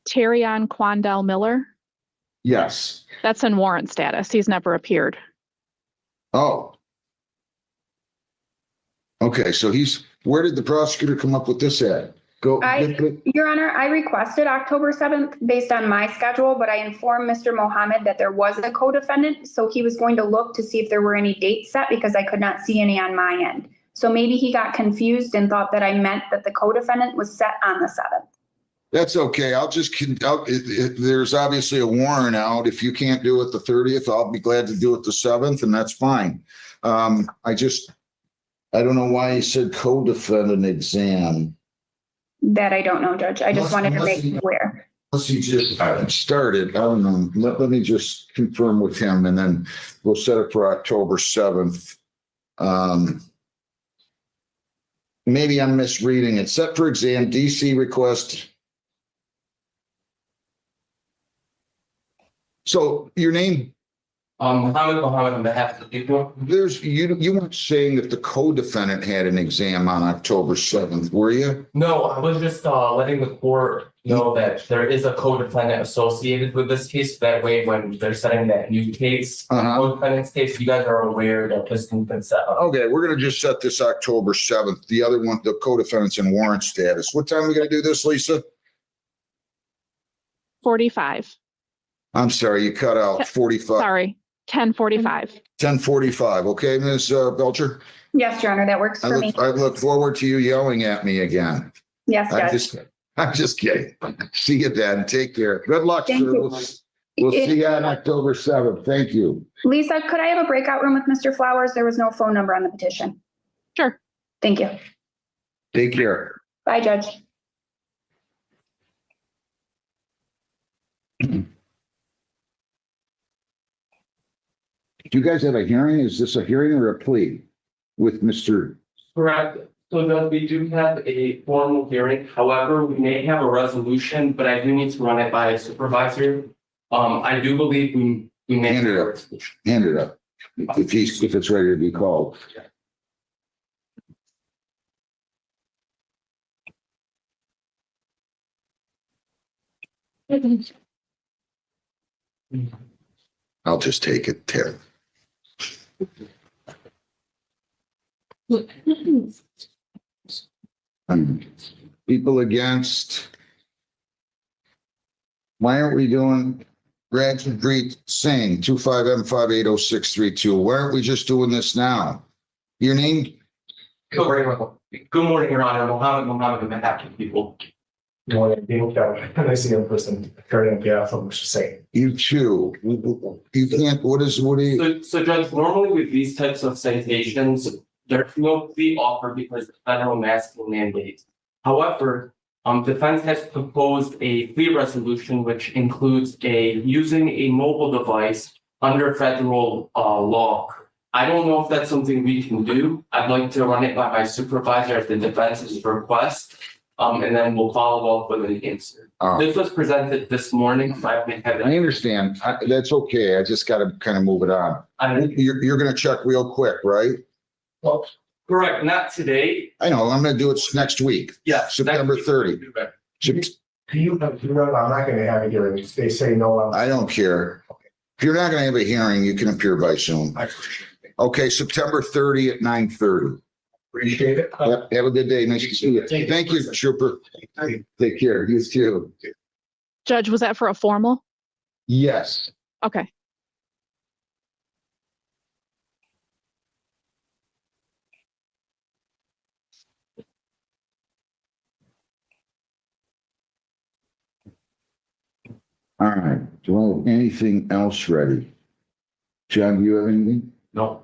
Terrion Quandell Miller.
Yes.
That's in warrant status. He's never appeared.
Oh. Okay, so where did the prosecutor come up with this at?
Your Honor, I requested October 7th based on my schedule, but I informed Mr. Mohammed that there was a co-defendant, so he was going to look to see if there were any dates set because I could not see any on my end. So maybe he got confused and thought that I meant that the co-defendant was set on the 7th.
That's okay. There's obviously a warrant out. If you can't do it the 30th, I'll be glad to do it the 7th, and that's fine. I don't know why he said co-defendant exam.
That I don't know, Judge. I just wanted to make you aware.
Unless he just started, I don't know. Let me just confirm with him, and then we'll set it for October 7th. Maybe I'm misreading it. Set for exam, DC request. So your name?
Mohammed on behalf of the people.
You weren't saying that the co-defendant had an exam on October 7th, were you?
No, I was just letting the court know that there is a co-defendant associated with this case. That way, when they're setting that new case, co-defendant's case, you guys are aware that this has been set up.
Okay, we're going to just set this October 7th. The other one, the co-defendant's in warrant status. What time are we going to do this, Lisa?
45.
I'm sorry, you cut out 45.
Sorry, 10:45.
10:45. Okay, Ms. Belcher?
Yes, Your Honor, that works for me.
I look forward to you yelling at me again.
Yes, Judge.
I'm just kidding. See you then. Take care. Good luck,
Thank
sir.
you.
We'll see you on October 7th. Thank you.
Lisa, could I have a breakout room with Mr. Flowers? There was no phone number on the petition.
Sure.
Thank you.
Take care.
Bye, Judge.
Do you guys have a hearing? Is this a hearing or a plea with Mr.?
Correct. So Judge, we do have a formal hearing. However, we may have a resolution, but I do need to run it by a supervisor. I do believe we may.
Hand it up. Hand it up. If it's ready to be called. I'll just take it, Terry. People against. Why aren't we doing Bradstreet Singh 25M580632? Why aren't we just doing this now? Your name?
Good morning, Your Honor. Mohammed on behalf of the people.
Good morning, Dean Kelly. Nice to see you in person. Attorney on behalf of Mr. Singh.
You too. You can't, what do you?
So Judge, normally with these types of citations, there's no plea offer because the federal masking mandate. However, defense has proposed a plea resolution which includes using a mobile device under federal law. I don't know if that's something we can do. I'd like to run it by my supervisor at the defense's request. And then we'll follow up with an answer. This was presented this morning.
I understand. That's okay. I just got to kind of move it on. You're going to check real quick, right?
Well, correct. Not today.
I know. I'm going to do it next week.
Yeah.
September 30.
I'm not going to have a hearing. If they say no,
I don't care. If you're not going to have a hearing, you can appear by Zoom. Okay, September 30 at 9:30.
Appreciate it.
Have a good day. Nice to see you. Thank you, Trooper. Take care. You too.
Judge, was that for a formal?
Yes.
Okay.
All right. Do I have anything else ready? John, do you have anything?
No.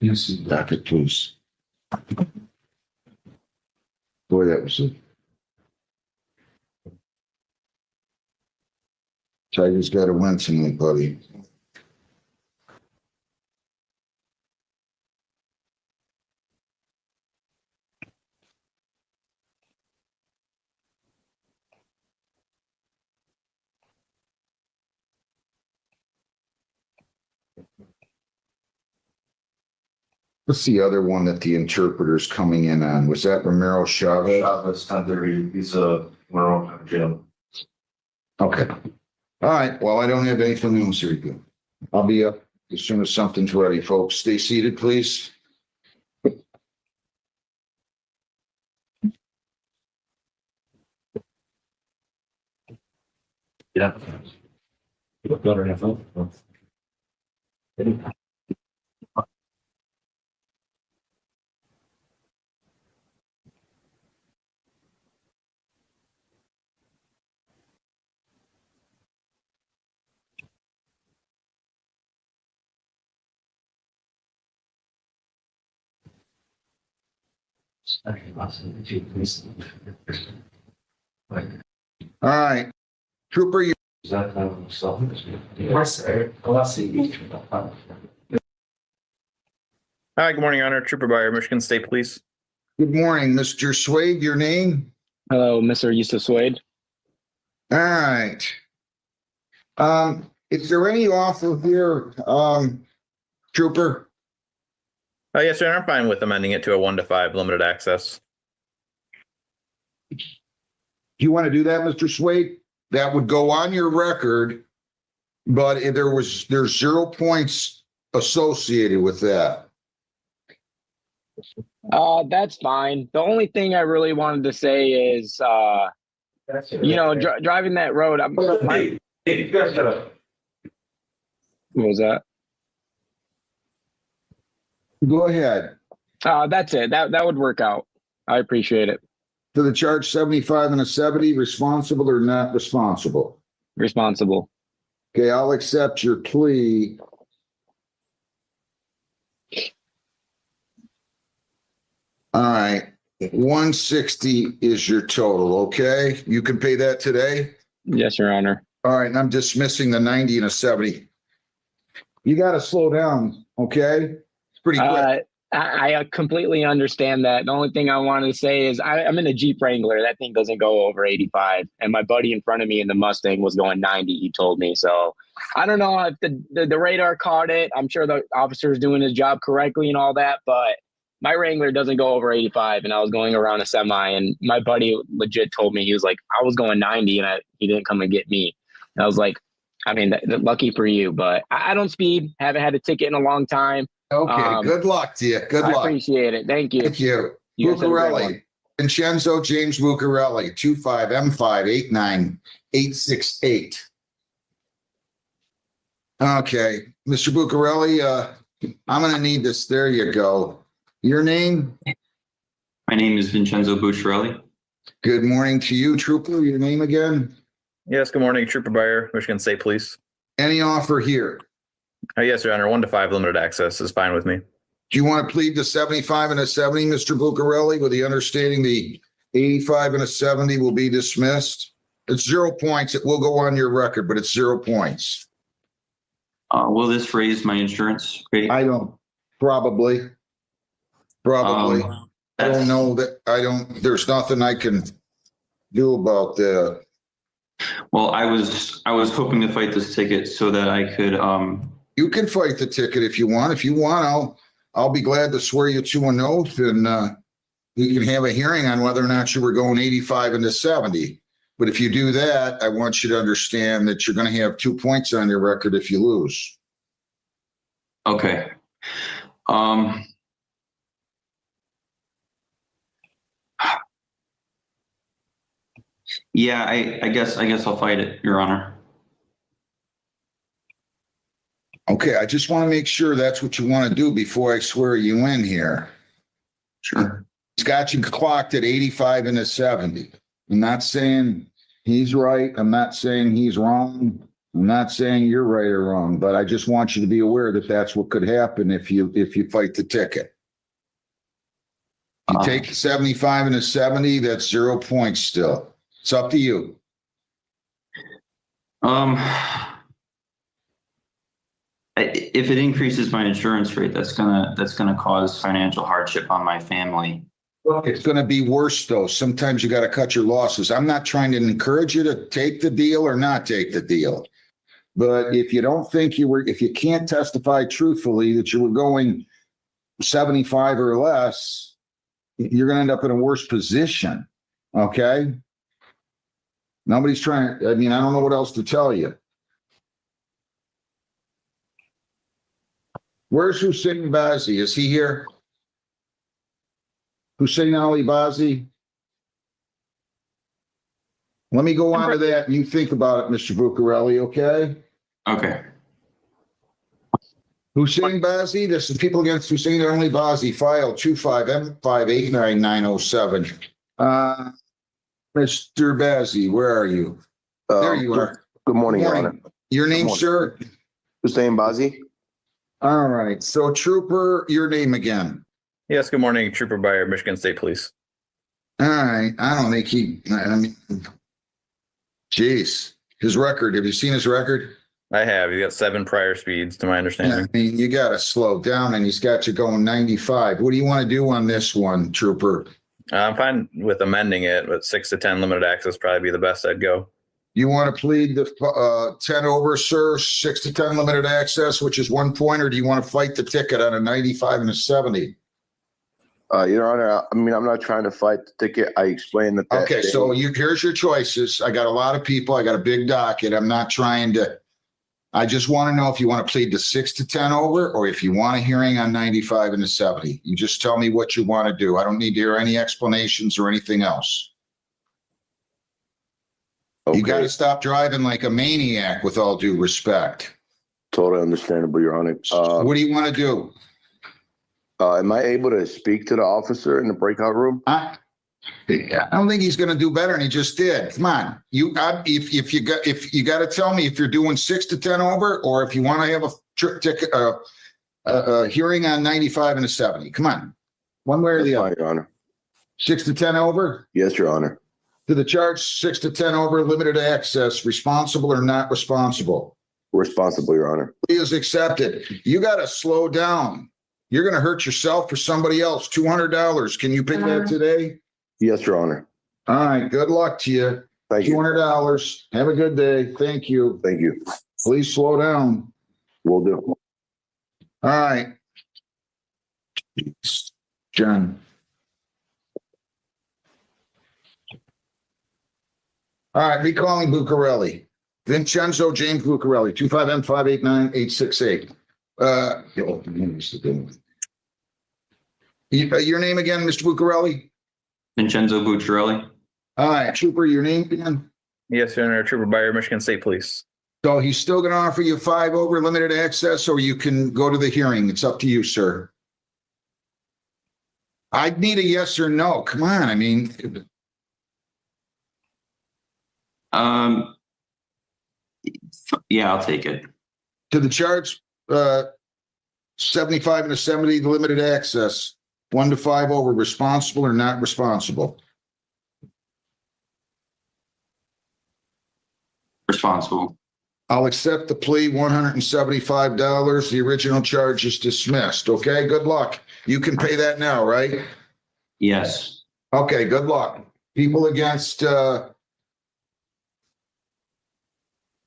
Yes. Docket, please. Boy, that was a. Tiger's got to win tonight, buddy. What's the other one that the interpreter's coming in on? Was that Romero Chavez?
Chavez, 10:30, he's we're on jail.
Okay. All right. Well, I don't have anything else here. Good. I'll be up as soon as something's ready, folks. Stay seated, please.
Yeah. Better have
All right. Trooper, you.
Hi, good morning, Your Honor. Trooper Byer, Michigan State Police.
Good morning, Mr. Swade. Your name?
Hello, Mr. Yusuf Swade.
All right. Is there any offer here, Trooper?
Yes, sir. I'm fine with amending it to a 1 to 5 limited access.
Do you want to do that, Mr. Swade? That would go on your record, but if there's 0 points associated with that.
That's fine. The only thing I really wanted to say is, driving that road.
Hey, you guys gotta.
What was that?
Go ahead.
That's it. That would work out. I appreciate it.
To the charge 75 and a 70, responsible or not responsible?
Responsible.
Okay, I'll accept your plea. All right, 160 is your total, okay? You can pay that today?
Yes, Your Honor.
All right, and I'm dismissing the 90 and a 70. You got to slow down, okay? It's pretty quick.
I completely understand that. The only thing I wanted to say is I'm in a Jeep Wrangler. That thing doesn't go over 85. And my buddy in front of me in the Mustang was going 90, he told me. So I don't know if the radar caught it. I'm sure the officer is doing his job correctly and all that. But my Wrangler doesn't go over 85. And I was going around a semi. And my buddy legit told me, he was like, I was going 90 and he didn't come and get me. And I was like, I mean, lucky for you. But I don't speed. Haven't had a ticket in a long time.
Okay, good luck to you. Good luck.
I appreciate it. Thank you.
Thank you.
You guys have a great one.
Bucarelli, Vincenzo James Bucarelli, 25M589868. Okay, Mr. Bucarelli, I'm going to need this. There you go. Your name?
My name is Vincenzo Bucarelli.
Good morning to you, Trooper. Your name again?
Yes, good morning, Trooper Byer, Michigan State Police.
Any offer here?
Yes, Your Honor. 1 to 5 limited access is fine with me.
Do you want to plead to 75 and a 70, Mr. Bucarelli, with the understanding the 85 and a 70 will be dismissed? It's 0 points. It will go on your record, but it's 0 points.
Will this raise my insurance rate?
I don't. Probably. I don't know that. There's nothing I can do about that.
Well, I was hoping to fight this ticket so that I could.
You can fight the ticket if you want. If you want, I'll be glad to swear you to an oath, and we can have a hearing on whether or not you were going 85 into 70. But if you do that, I want you to understand that you're going to have 2 points on your record if you lose.
Okay. Yeah, I guess I'll fight it, Your Honor.
Okay, I just want to make sure that's what you want to do before I swear you in here.
Sure.
He's got you clocked at 85 and a 70. I'm not saying he's right. I'm not saying he's wrong. I'm not saying you're right or wrong, but I just want you to be aware that that's what could happen if you fight the ticket. You take the 75 and a 70, that's 0 points still. It's up to you.
If it increases my insurance rate, that's gonna cause financial hardship on my family.
Well, it's going to be worse though. Sometimes you got to cut your losses. I'm not trying to encourage you to take the deal or not take the deal. But if you don't think if you can't testify truthfully that you were going 75 or less, you're going to end up in a worse position. Okay. Nobody's trying. I mean, I don't know what else to tell you. Where's Hussein Bazi? Is he here? Hussein Ali Bazi? Let me go on to that and you think about it, Mr. Buccarelli, okay?
Okay.
Hussein Bazi, this is People Against Hussein Ali Bazi, file 25M589907. Mr. Bazi, where are you? There you are.
Good morning, Your Honor.
Your name, sir?
Hussein Bazi.
All right. So, Trooper, your name again.
Yes, good morning, Trooper Byer, Michigan State Police.
All right. I don't think geez, his record. Have you seen his record?
I have. He's got 7 prior speeds, to my understanding.
I mean, you got to slow down, and he's got you going 95. What do you want to do on this one, Trooper?
I'm fine with amending it, but 6 to 10 limited access probably be the best I'd go.
You want to plead the 10 over, sir, 6 to 10 limited access, which is 1 point, or do you want to fight the ticket on a 95 and a 70?
Your Honor, I mean, I'm not trying to fight the ticket. I explained that.
Okay, so here's your choices. I got a lot of people. I got a big docket. I'm not trying to. I just want to know if you want to plead the 6 to 10 over, or if you want a hearing on 95 and a 70. You just tell me what you want to do. I don't need to hear any explanations or anything else. Okay. You got to stop driving like a maniac, with all due respect.
Totally understandable, Your Honor.
What do you want to do?
Am I able to speak to the officer in the breakout room?
I don't think he's going to do better, and he just did. Come on, if you got to tell me if you're doing 6 to 10 over, or if you want to have a hearing on 95 and a 70. Come on, one way or the other.
Your Honor.
6 to 10 over.
Yes, Your Honor.
To the charge, 6 to 10 over, limited access. Responsible or not responsible?
Responsible, Your Honor.
Plea is accepted. You got to slow down. You're going to hurt yourself or somebody else. $200. Can you pay that today?
Yes, Your Honor.
All right. Good luck to you.
Thank you.
$200. Have a good day. Thank you.
Thank you.
Please slow down.
Will do.
All right. John. All right. Recalling Buccarelli. Vincenzo James Buccarelli, 25M589868. Your name again, Mr. Buccarelli?
Vincenzo Buccarelli.
All right, Trooper, your name again?
Yes, Your Honor, Trooper Byer, Michigan State Police.
So he's still going to offer you 5 over limited access, or you can go to the hearing. It's up to you, sir. I'd need a yes or no. Come on, I mean.
Yeah, I'll take it.
To the charge, 75 and a 70, limited access, 1 to 5 over, responsible or not responsible?
Responsible.
I'll accept the plea, $175. The original charge is dismissed. Okay, good luck. You can pay that now, right?
Yes.
Okay, good luck. People against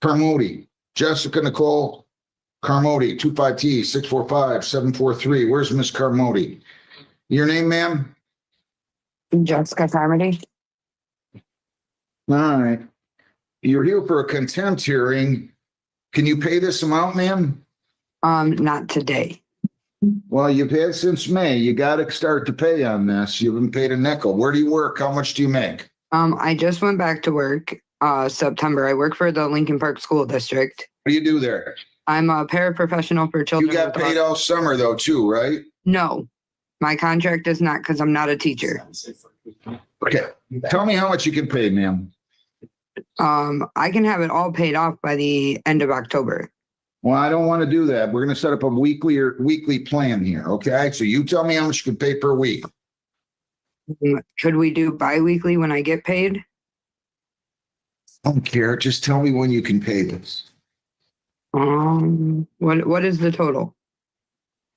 Carmody. Jessica Nicole Carmody, 25T645-743. Where's Miss Carmody? Your name, ma'am?
Jessica Carmody.
All right. You're here for a contempt hearing. Can you pay this amount, ma'am?
Not today.
Well, you've had since May. You got to start to pay on this. You haven't paid a nickel. Where do you work? How much do you make?
I just went back to work, September. I work for the Lincoln Park School District.
What do you do there?
I'm a paraprofessional for
You
children.
got
with
paid all summer though, too, right?
No, my contract is not because I'm not a teacher.
Okay. Tell me how much you can pay, ma'am.
I can have it all paid off by the end of October.
Well, I don't want to do that. We're going to set up a weekly plan here. Okay. So you tell me how much you can pay per week.
Could we do bi-weekly when I get paid?
I don't care. Just tell me when you can pay this.
What is the total?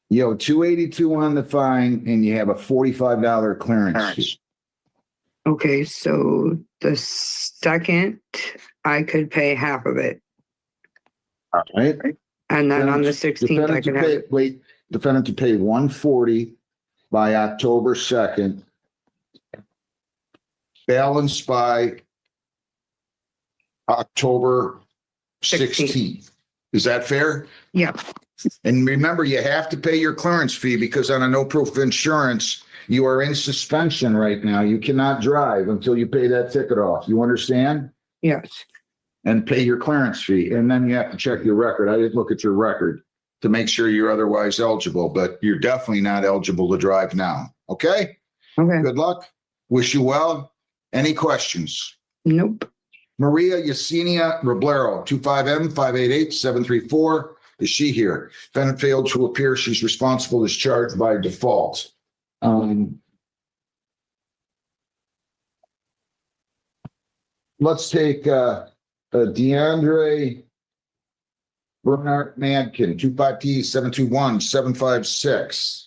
You owe $282 on the fine and you have a $45 clearance fee.
Okay, so the second I could pay half of it.
All right.
And then on the 16th, I can have it.
Defendant to pay $140 by October 2nd. Balance by October 16th. Is that fair?
Yeah.
And remember, you have to pay your clearance fee because on a no proof of insurance, you are in suspension right now. You cannot drive until you pay that ticket off. You understand?
Yes.
And pay your clearance fee. And then you have to check your record. I didn't look at your record to make sure you're otherwise eligible, but you're definitely not eligible to drive now. Okay?
Okay.
Good luck. Wish you well. Any questions?
Nope.
Maria Yesenia Roblero, 25M588734. Is she here? Defendant failed to appear. She's responsible as charged by default. Let's take DeAndre Bernard Madkin, 25T721756.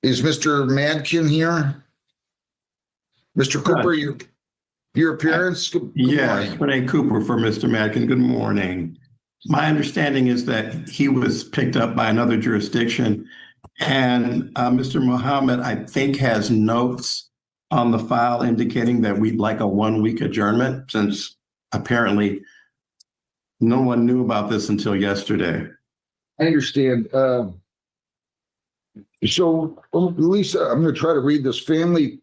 Is Mr. Madkin here? Mr. Cooper, your appearance? Good
Yes,
morning.
Renee Cooper for Mr. Madkin. Good morning. My understanding is that he was picked up by another jurisdiction, and Mr. Mohammed, I think, has notes on the file indicating that we'd like a 1-week adjournment, since apparently no one knew about this until yesterday.
I understand. So, Lisa, I'm going to try to read this. Family,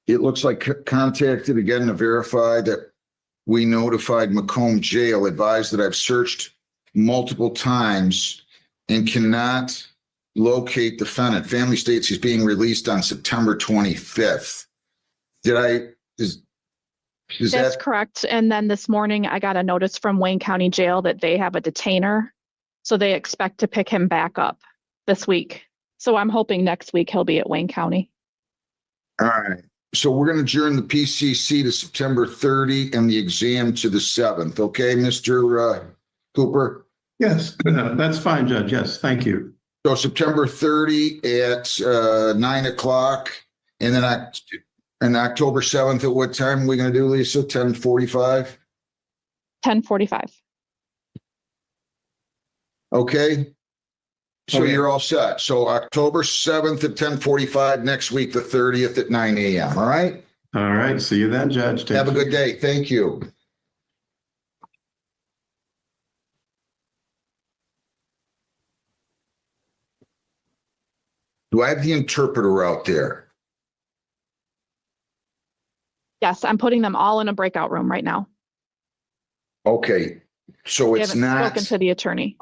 it looks like contacted again to verify that we notified Macomb Jail, advised that I've searched multiple times and cannot locate defendant. Family states he's being released on September 25th. Is
That's
that
correct. And then this morning I got a notice from Wayne County Jail that they have a detainer. So they expect to pick him back up this week. So I'm hoping next week he'll be at Wayne County.
all right? So we're going to adjourn the PCC to September 30 and the exam to the 7th. Okay, Mr. Cooper?
Yes, that's fine, Judge. Yes, thank you.
So September 30 at 9 o'clock, and then October 7th at what time are we going to do, Lisa? 10:45?
10:45.
Okay. So
Okay.
you're all set. So October 7th at 10:45, next week, the 30th at 9 a.m. All right?
All right, see you then, Judge. Take
Have a
care.
good day. Thank you. Do I have the interpreter out there?
Yes, I'm putting them all in a breakout room right now.
Okay. So
We
it's
haven't
not.
spoken to the attorney.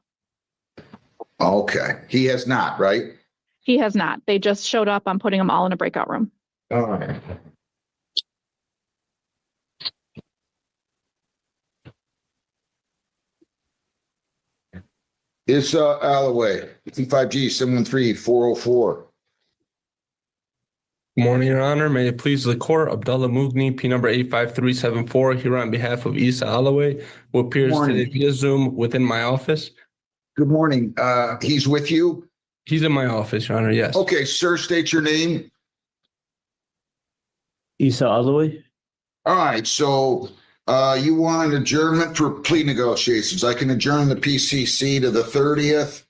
Okay. He has not, right?
He has not. They just showed up. I'm putting them all in a breakout room.
All right. It's Alloway, 55G 713-404.
Good morning, Your Honor. May it please the court, Abdullah Mughni, P number 85374, here on behalf of Isa Alloway, who appears
Morning.
today via Zoom within my office.
Good morning. He's with you?
He's in my office, Your Honor, yes.
Okay, sir, state your name.
Isa Alloway.
All right, so you want an adjournment for plea negotiations. I can adjourn the PCC to the 30th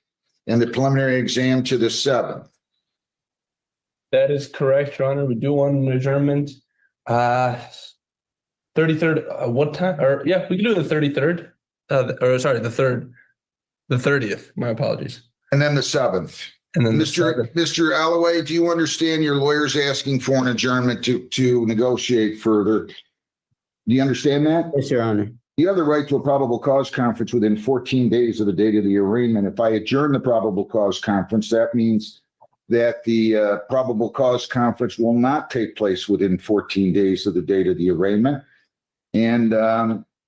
and the preliminary exam to the 7th.
That is correct, Your Honor. We do want an adjournment. 33rd, what time? Or yeah, we can do the 33rd. The 3rd. The 30th. My apologies.
And then the 7th.
And then
Mr. Alloway, do you understand your lawyer's asking for an adjournment to negotiate further? Do you understand that?
Yes, Your Honor.
You have the right to a probable cause conference within 14 days of the date of the arraignment. If I adjourn the probable cause conference, that means that the probable cause conference will not take place within 14 days of the date of the arraignment. And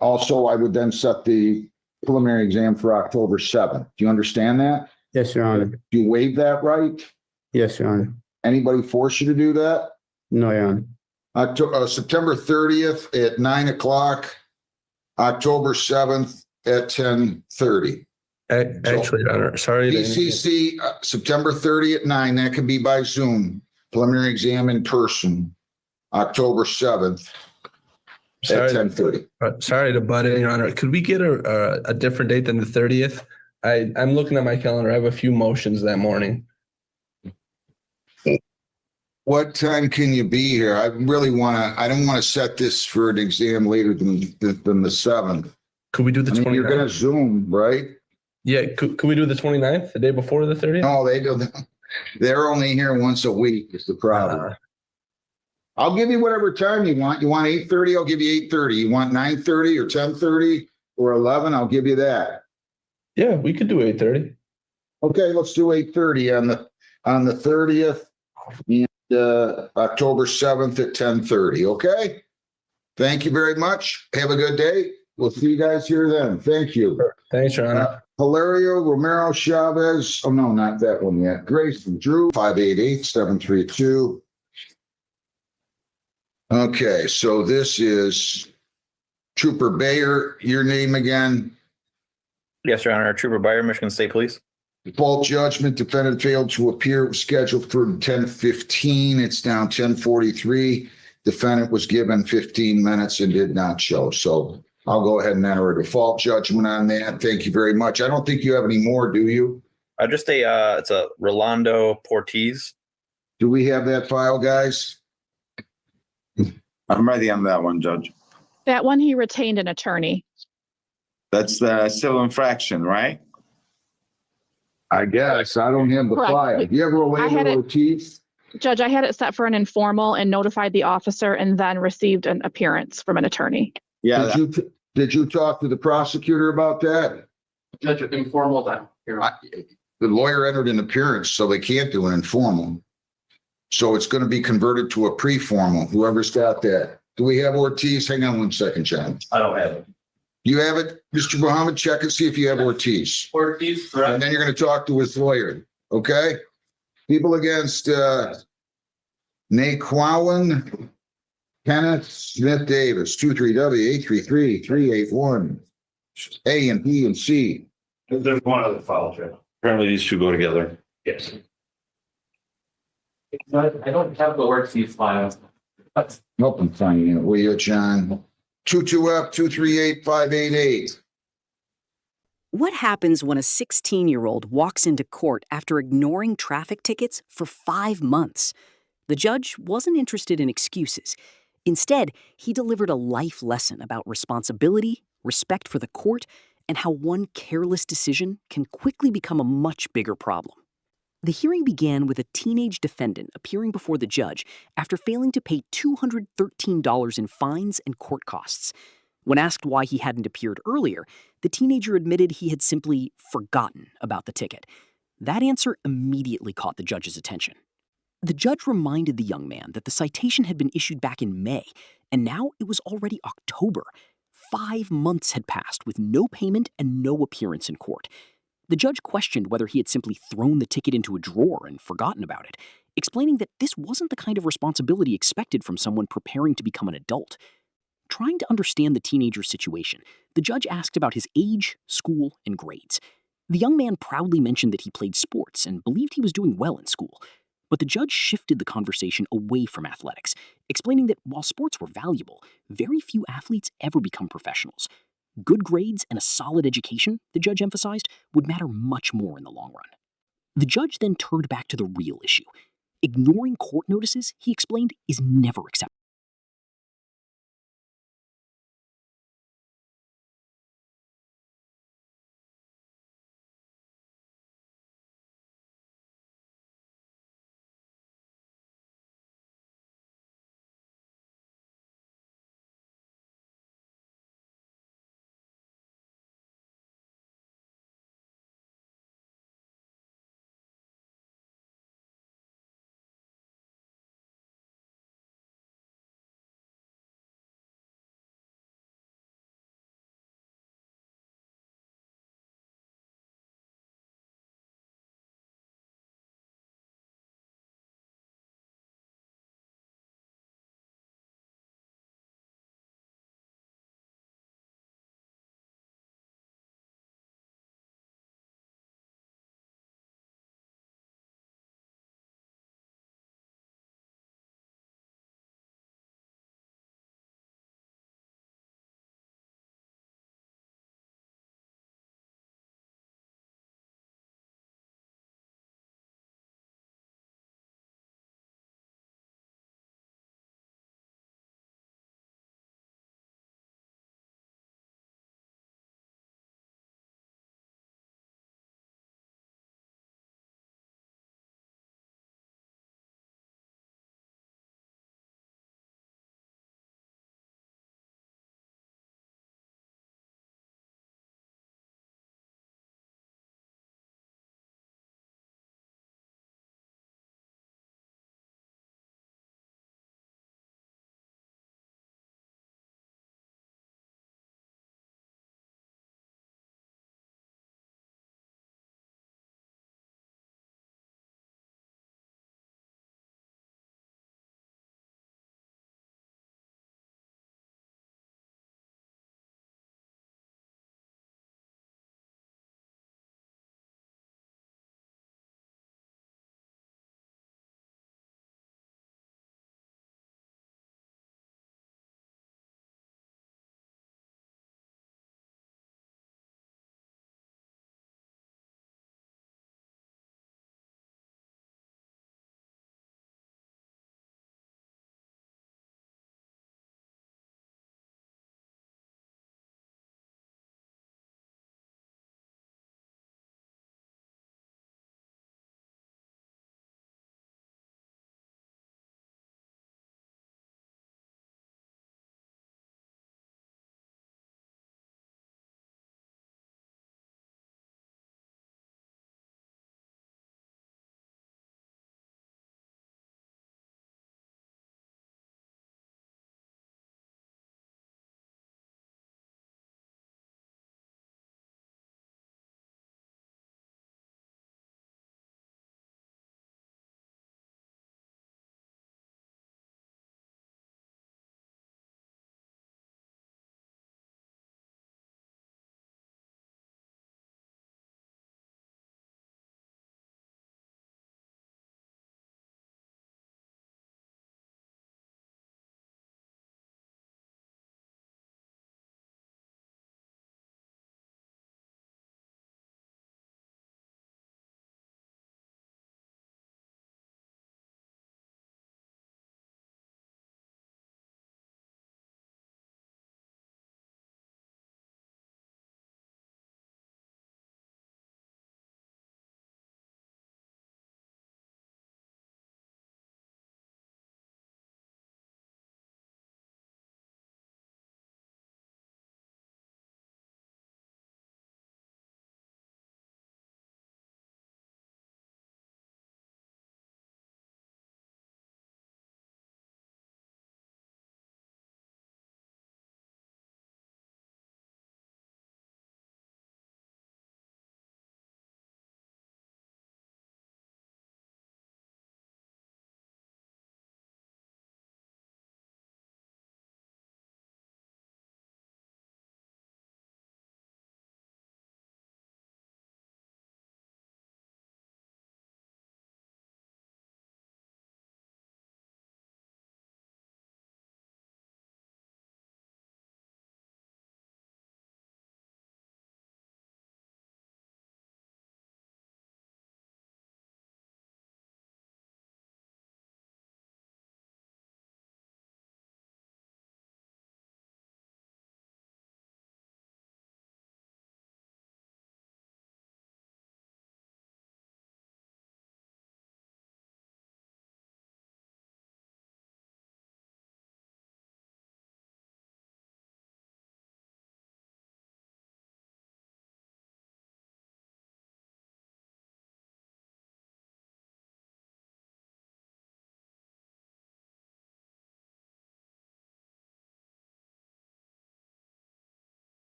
also, I would then set the preliminary exam for October 7th. Do you understand that?
Yes, Your Honor.
Do you waive that right?
Yes, Your Honor.
Anybody force you to do that?
No, Your Honor.
September 30th at 9 o'clock, October 7th at 10:30.
Actually, Your Honor, sorry.
BCC, September 30 at 9, that can be by Zoom. Preliminary exam in person, October 7th at 10:30.
Sorry to butt in, Your Honor. Could we get a different date than the 30th? I'm looking at my calendar. I have a few motions that morning.
What time can you be here? I don't want to set this for an exam later than the 7th.
Could we do the 29th?
You're going to Zoom, right?
Yeah. Could we do the 29th, the day before the 30th?
No, they do. They're only here once a week is the problem. I'll give you whatever time you want. You want 8:30? I'll give you 8:30. You want 9:30 or 10:30 or 11? I'll give you that.
Yeah, we could do 8:30.
Okay, let's do 8:30 on the 30th and October 7th at 10:30. Okay. Thank you very much. Have a good day. We'll see you guys here then. Thank you.
Thanks, Your Honor.
Hilario Romero Chavez. Oh no, not that one yet. Grayson Drew 588-732. Okay, so this is Trooper Bayer. Your name again?
Yes, Your Honor. Trooper Bayer, Michigan State Police.
Default judgment, defendant failed to appear, was scheduled for 10:15. It's now 10:43. Defendant was given 15 minutes and did not show. So I'll go ahead and enter a default judgment on that. Thank you very much. I don't think you have any more, do you?
Just it's a Rolando Portiz.
Do we have that file, guys?
I'm ready on that one, Judge.
That one, he retained an attorney.
That's the civil infraction, right?
I guess. I don't have the
Correct.
file. You ever
I had
Orlando
it-
Ortiz?
Judge, I had it set for an informal and notified the officer and then received an appearance from an attorney.
Yeah.
Did you talk to the prosecutor about that?
Judge, informal then.
The lawyer entered an appearance, so they can't do an informal. So it's going to be converted to a pre-formal, whoever's got that. Do we have Ortiz? Hang on one second, John.
I don't have it.
You have it? Mr. Muhammad, check and see if you have Ortiz.
Ortiz, correct.
And then you're going to talk to his lawyer, okay? People against Naquan, Kenneth Smith Davis, 23W833-381, A and B and C.
There's one other file, Judge. Apparently these two go together. Yes.
I don't have the Ortiz file.
Help them find it, will you, John? 22F238588.
What happens when a 16-year-old walks into court after ignoring traffic tickets for 5 months? The judge wasn't interested in excuses. Instead, he delivered a life lesson about responsibility, respect for the court, and how one careless decision can quickly become a much bigger problem. The hearing began with a teenage defendant appearing before the judge after failing to pay $213 in fines and court costs. When asked why he hadn't appeared earlier, the teenager admitted he had simply forgotten about the ticket. That answer immediately caught the judge's attention. The judge reminded the young man that the citation had been issued back in May, and now it was already October. 5 months had passed with no payment and no appearance in court. The judge questioned whether he had simply thrown the ticket into a drawer and forgotten about it, explaining that this wasn't the kind of responsibility expected from someone preparing to become an adult. Trying to understand the teenager's situation, the judge asked about his age, school, and grades. The young man proudly mentioned that he played sports and believed he was doing well in school. But the judge shifted the conversation away from athletics, explaining that while sports were valuable, very few athletes ever become professionals. Good grades and a solid education, the judge emphasized, would matter much more in the long run. The judge then turned back to the real issue. Ignoring court notices, he explained, is never acceptable.